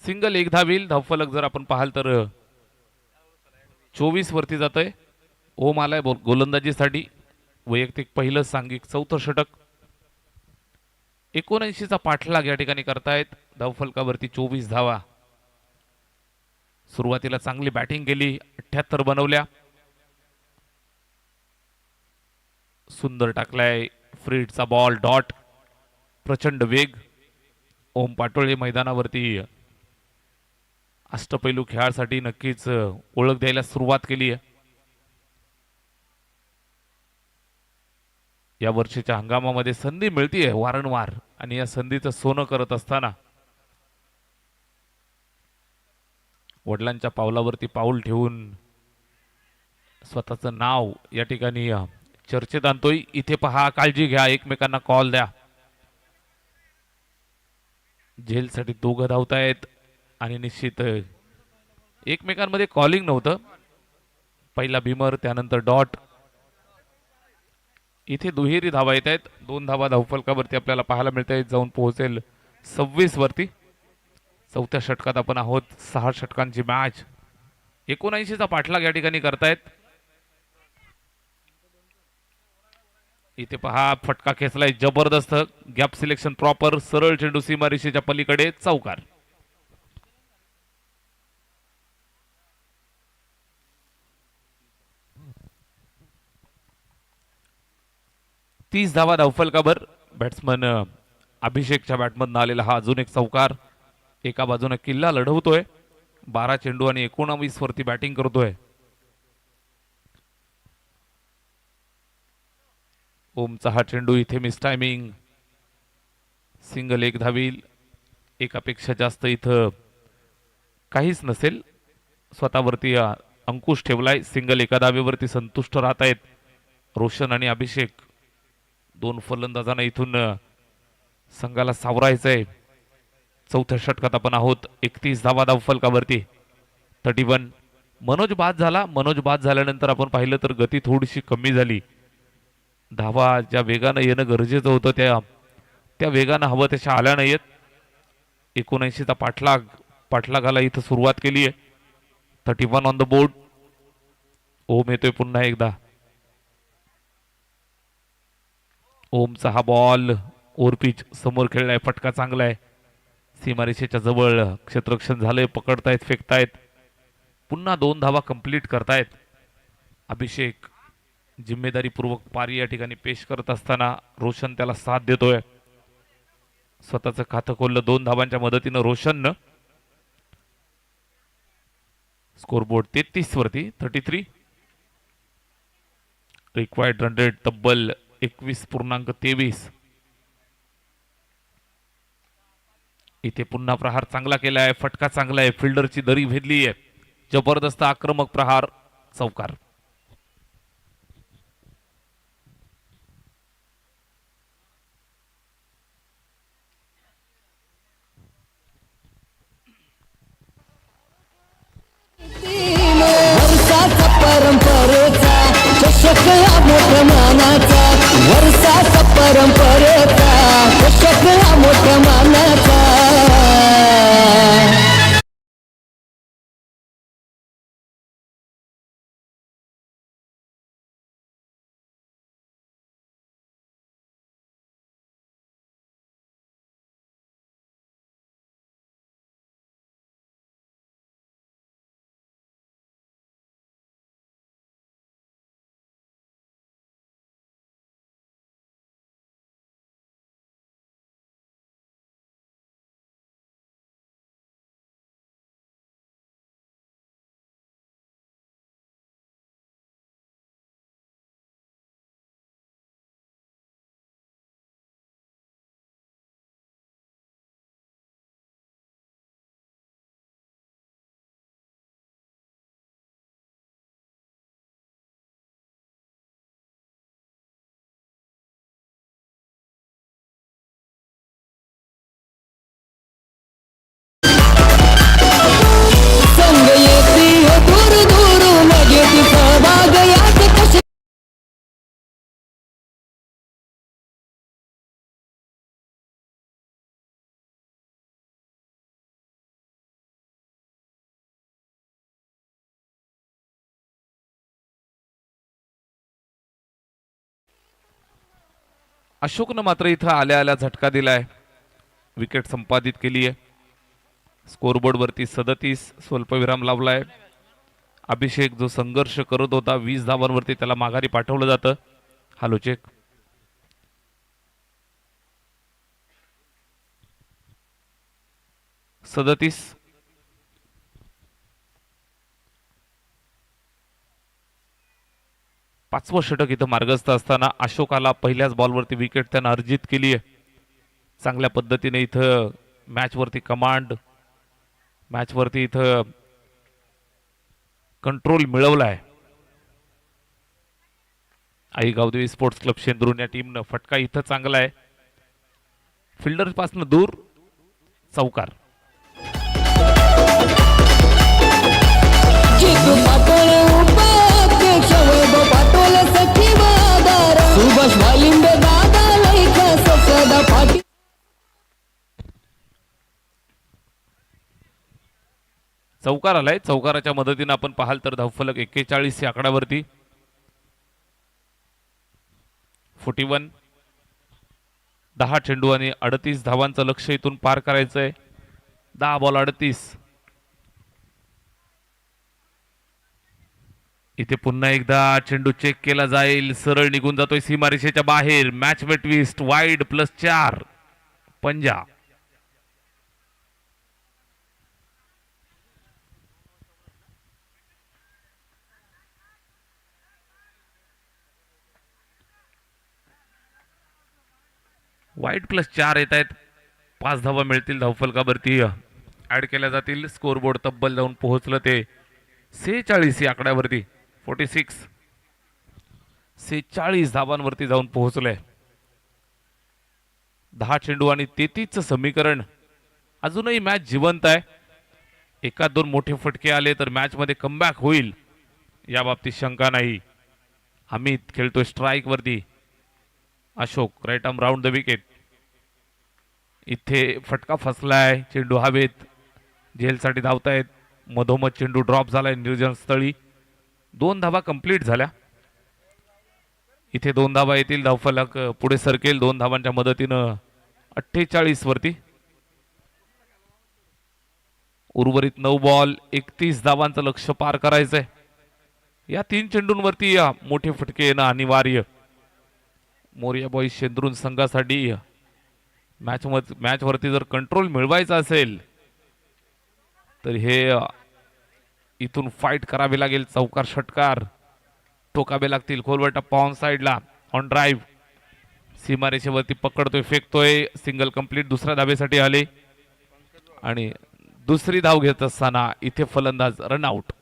Speaker 1: सिंगल एक धावेल. धावफलक जर आपण पाहाल तर 24 वरती जातोय. ओम आलाय गोलंदाजीसाठी. वैयक्तिक पहिलं सांघिक चौथं षटक. 79चा पाठलाग या ठिकाणी करतायत. धावफलकावरती 24 धावा. सुरुवातीला चांगली बॅटिंग केली, 78 बनवल्या. सुंदर टाकलाय फ्रीडचा बॉल, डॉट. प्रचंड वेग. ओम पाटोळे मैदानावरती अष्टपैलू खेळासाठी नक्कीच ओळख द्यायला सुरुवात केली आहे. या वर्षीच्या हंगामामध्ये संधी मिळतीये वारंवार आणि या संधीचं सोनं करत असताना वडिलांच्या पावलावरती पाऊल ठेवून स्वतःचं नाव या ठिकाणी चर्चेत आणतोय. इथे पहा, काळजी घ्या, एकमेकांना कॉल द्या. झेलसाठी दोघं धावतायत आणि निश्चित एकमेकांमध्ये कॉलिंग नव्हतं. पहिला भीमर, त्यानंतर डॉट. इथे दुहेरी धावा येत आहेत. 2 धावा धावफलकावरती आपल्याला पाहायला मिळत आहेत. जाऊन पोहोचेल 26 वरती. चौथ्या षटकात आपण आहोत. 6 षटकांची मॅच. 79चा पाठलाग या ठिकाणी करतायत. इथे पहा, फटका खेचलाय जबरदस्त. Gap selection proper. सरळ चेंडू सीमारेषेच्या पलीकडे, चौकार. 30 धावा धावफलकावर. बॅट्समन अभिषेकच्या बॅटमधून आलेला हा अजून एक चौकार. एका बाजूने किल्ला लढवतोय. 12 चेंडू आणि 19 वरती बॅटिंग करतोय. ओमचा हा चेंडू इथे मिस टायमिंग. सिंगल एक धावील. एकापेक्षा जास्त इथं काहीच नसेल. स्वतःवरती अंकुश ठेवलाय. सिंगल एका धावेवरती संतुष्ट राहत आहेत रोशन आणि अभिषेक. 2 फलंदाजांना इथून संघाला सावरायचंय. चौथ्या षटकात आपण आहोत. 31 धावा धावफलकावरती. 31. मनोज बाद झाला. मनोज बाद झाल्यानंतर आपण पाहिलं तर गती थोडीशी कमी झाली. धावा ज्या वेगानं येणं गरजेचं होतं त्या वेगानं हवं तशा आल्या नाहीयेत. 79चा पाठलागाला इथं सुरुवात केली आहे. 31 ऑन द बोर्ड. ओम येतोय पुन्हा एकदा. ओमचा हा बॉल ओव्हरपिच समोर खेळलाय. फटका चांगला आहे. सीमारेषेच्या जवळ क्षेत्ररक्षण झालंय. पकडतायत, फेकतायत. पुन्हा 2 धावा कंप्लीट करतायत. अभिषेक जिम्मेदारीपूर्वक पारी या ठिकाणी पेश करत असताना रोशन त्याला साथ देतोय. स्वतःचं खातं खोललं 2 धावांच्या मदतीनं रोशननं. स्कोरबोर्ड 33 वरती. 33. रिक्वायर्ड रन रेट तब्बल 21.23. इथे पुन्हा प्रहार चांगला केलाय. फटका चांगला आहे. फिल्डरची दरी भेदली आहे. जबरदस्त आक्रमक प्रहार, चौकार.
Speaker 2: परंपरेचा चषक या मोठ्या मानाचा. वर्षाचा परंपरेचा चषक या मोठ्या मानाचा.
Speaker 1: अशोकनं मात्र इथं आल्या आल्या झटका दिलाय, विकेट संपादित केली आहे. स्कोरबोर्ड वरती 37 स्वल्पविराम लावलाय. अभिषेक जो संघर्ष करत होता 20 धावांवरती त्याला माघारी पाठवलं जातं. Hello check. सदतीस. पाचवं षटक इथं मार्गस्थ असताना अशोकाला पहिल्याच बॉलवरती विकेट त्यानं अर्जित केली आहे. चांगल्या पद्धतीने इथं मॅचवरती कमांड, मॅचवरती इथं कंट्रोल मिळवलाय. आई गावदेवी स्पोर्ट्स क्लब शेंद्रून या टीमनं फटका इथं चांगला आहे, फिल्डर पासून दूर, चौकार.
Speaker 2: चिकू पाटोळे उपाध्यक्ष वैभव पाटोळे सचिव आधार सुभाष वालिंबे दादा लैख सदा पाटील.
Speaker 1: चौकार आलाय. चौकाराच्या मदतीने आपण पाहाल तर धावफलक 41 या आकड्यावरती. 41. 10 चेंडू आणि 38 धावांचं लक्ष इथून पार करायचंय. 10 बॉल 38. इथे पुन्हा एकदा चेंडू चेक केला जाईल, सरळ निघून जातोय सीमारेषेच्या बाहेर. मॅच में ट्विस्ट, वाईड +4 पंजा. वाईड +4 येत आहेत. 5 धावा मिळतील धावफलकावरती ऍड केल्या जातील. स्कोरबोर्ड तब्बल जाऊन पोहोचलं ते 46 या आकड्यावरती. 46. 46 धावांवरती जाऊन पोहोचलंय. 10 चेंडू आणि 33चं समीकरण. अजूनही मॅच जिवंत आहे. एकात दोन मोठे फटके आले तर मॅच मध्ये कमबॅक होईल, या बाबतीत शंका नाही. अमित खेळतोय स्ट्राइक वरती. Ashok right arm round the wicket. इथे फटका फसलाय, चेंडू हवेत, झेलसाठी धावतायत. मधोमध चेंडू ड्रॉप झालाय निर्जन स्थळी. 2 धावा कंप्लीट झाल्या. इथे 2 धावा येतील, धावफलक पुढे सरकेल 2 धावांच्या मदतीनं 48 वरती. उर्वरित 9 बॉल 31 धावांचं लक्ष पार करायचंय. या 3 चेंडूंवरती मोठे फटके येणं अनिवार्य. मोरिया बॉईज शेंद्रून संघासाठी मॅच वरती जर कंट्रोल मिळवायचा असेल तर हे इथून फाईट करावी लागेल. चौकार षटकार टोकावे लागतील. खोलवर टप्पा ऑन साइडला, ऑन ड्राईव्ह, सीमारेषेवरती पकडतोय, फेकतोय. Single complete. दुसऱ्या धावेसाठी आले आणि दुसरी धाव घेत असताना इथे फलंदाज रनआउट.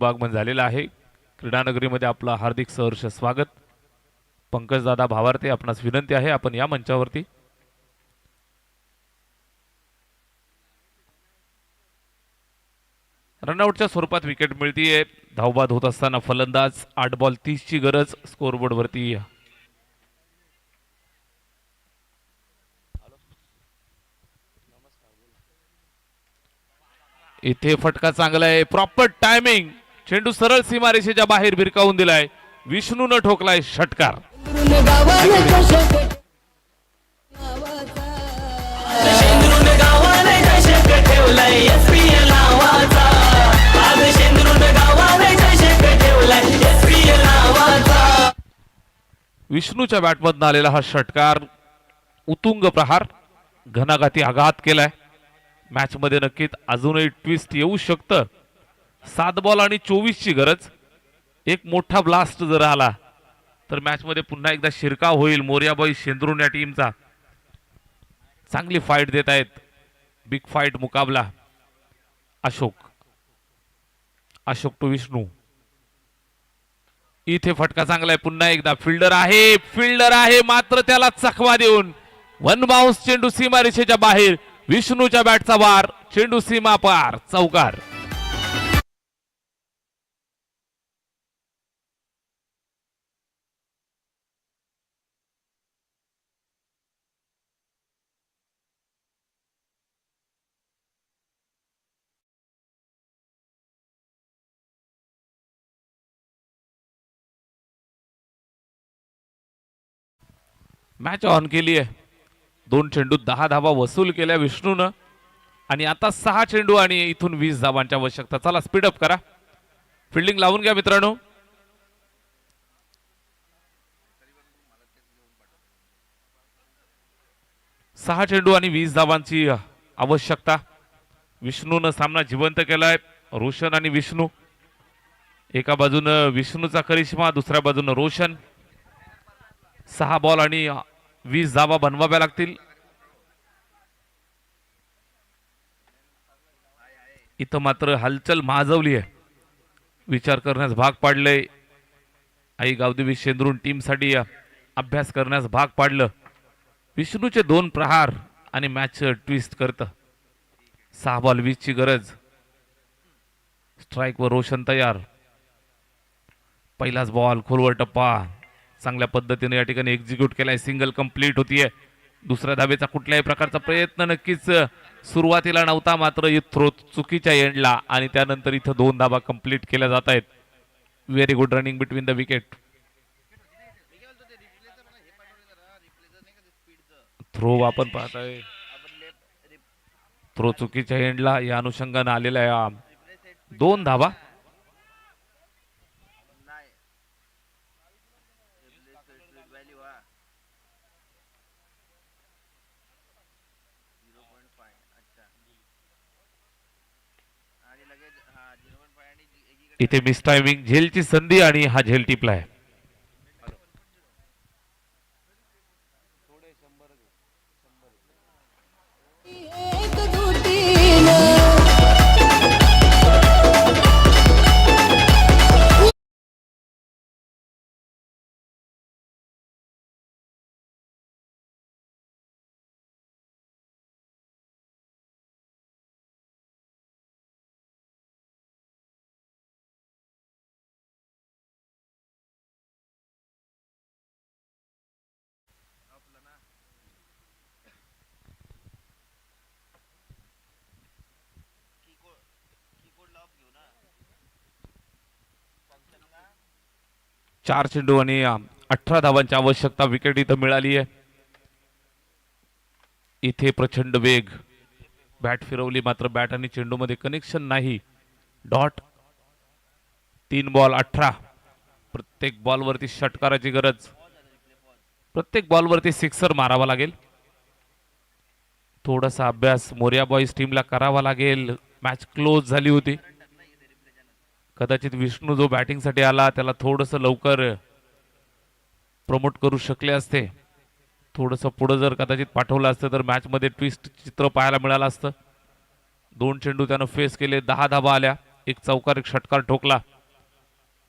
Speaker 1: भागमन झालेला आहे. क्रीडानगरीमध्ये आपलं हार्दिक सहर्ष स्वागत. पंकज दादा भावार्थे, आपणास विनंती आहे आपण या मंचावरती. रनआउटच्या स्वरूपात विकेट मिळतीये. धावबाद होत असताना फलंदाज. 8 बॉल 30 ची गरज स्कोरबोर्ड वरती. इथे फटका चांगला आहे, प्रॉपर टायमिंग. चेंडू सरळ सीमारेषेच्या बाहेर भिरकावून दिलाय. विष्णूनं ठोकलाय षटकार. विष्णूच्या बॅटमधून आलेला हा षटकार उतुंग प्रहार, घनाघाती आघात केलाय. मॅच मध्ये नक्कीच अजूनही ट्विस्ट येऊ शकतं. 7 बॉल आणि 24 ची गरज. एक मोठा ब्लास्ट जर आला तर मॅच मध्ये पुन्हा एकदा शिरकाव होईल. मोरिया बॉईज शेंद्रून या टीमचा चांगली फाईट देत आहेत. बिग फाईट मुकाबला. अशोक टू विष्णू. इथे फटका चांगला आहे. पुन्हा एकदा फिल्डर आहे मात्र त्याला चकवा देऊन 1 बाउन्स. चेंडू सीमारेषेच्या बाहेर. विष्णूच्या बॅटचा वार, चेंडू सीमा पार, चौकार. मॅच ऑन केली आहे. 2 चेंडूत 10 धावा वसूल केल्या विष्णूनं आणि आता 6 चेंडू आणि इथून 20 धावांची आवश्यकता. चला स्पीडअप करा, फिल्डिंग लावून घ्या मित्रांनो. 6 चेंडू आणि 20 धावांची आवश्यकता. विष्णूनं सामना जिवंत केलाय. रोशन आणि विष्णू, एका बाजूनं विष्णूचा करिश्मा, दुसऱ्या बाजूनं रोशन. 6 बॉल आणि 20 धावा बनवाव्या लागतील. इथं मात्र हलचल माजवली आहे, विचार करण्यास भाग पाडलंय. आई गावदेवी शेंद्रून टीमसाठी अभ्यास करण्यास भाग पाडलं. विष्णूचे 2 प्रहार आणि मॅच ट्विस्ट करतं. 6 बॉल 20 ची गरज. स्ट्राईक वर रोशन तयार. पहिलाच बॉल खोलवर टप्पा चांगल्या पद्धतीने या ठिकाणी एक्झिक्यूट केलाय. सिंगल कंप्लीट होतीये. दुसऱ्या धावेचा कुठल्याही प्रकारचा प्रयत्न नक्कीच सुरुवातीला नव्हता, मात्र थ्रो चुकीच्या एंडला आणि त्यानंतर इथं 2 धावा कंप्लीट केल्या जात आहेत. Very good running between the wicket. Throw आपण पाहताय, थ्रो चुकीच्या एंडला, या अनुषंगाने आलेल्या या 2 धावा. इथे मिस टायमिंग, झेलची संधी आणि हा झेल टिपलाय.
Speaker 2: एकजुटीनं
Speaker 1: 4 चेंडू आणि 18 धावांची आवश्यकता. विकेट इथं मिळाली आहे. इथे प्रचंड वेग. बॅट फिरवली, मात्र बॅट आणि चेंडू मध्ये कनेक्शन नाही. डॉट. 3 बॉल 18. प्रत्येक बॉलवरती षटकाराची गरज. प्रत्येक बॉलवरती सिक्सर मारावा लागेल. थोडासा अभ्यास मोर्या बॉईज टीमला करावा लागेल. मॅच क्लोज झाली होती. कदाचित विष्णू जो बॅटिंग साठी आला त्याला थोडस लवकर प्रमोट करू शकले असते. थोडस पुढे जर कदाचित पाठवलं असतं तर मॅच मध्ये ट्विस्ट चित्र पाहायला मिळालं असतं. 2 चेंडू त्यानं फेस केले. 10 धावा आल्या. एक चौकार, एक षटकार ठोकला.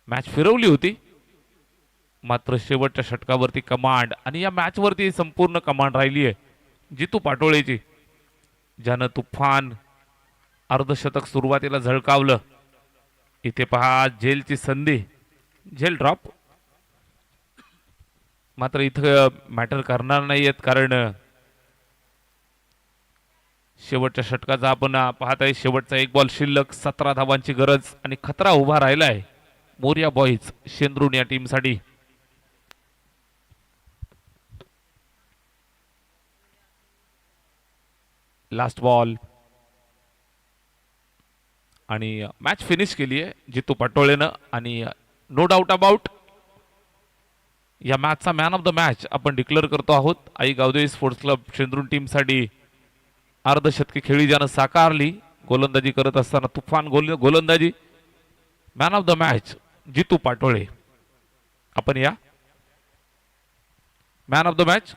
Speaker 1: मॅच फिरवली होती, मात्र शेवटच्या षटकावरती कमांड आणि या मॅच वरती संपूर्ण कमांड राहिली आहे जितू पाटोळेची, ज्यानं तुफान अर्धशतक सुरुवातीला झळकावलं. इथे पहा झेलची संधी. झेल ड्रॉप, मात्र इथं मॅटर करणार नाहीयेत, कारण शेवटच्या षटकाचा आपण पाहताय. शेवटचा 1 बॉल शिल्लक. 17 धावांची गरज आणि खतरा उभा राहिलाय मोर्या बॉईज शेंद्रून या टीमसाठी. लास्ट बॉल आणि मॅच फिनिश केली आहे जितू पाटोळेनं. आणि नो डाऊट अबाउट या मॅचचा मॅन ऑफ द मॅच आपण डिक्लेअर करतो आहोत. आई गावदेवी स्पोर्ट्स क्लब शेंद्रून टीमसाठी अर्धशतकी खेळी ज्यानं साकारली, गोलंदाजी करत असताना तुफान गोलंदाजी. मॅन ऑफ द मॅच जितू पाटोळे. आपण या मॅन ऑफ द मॅच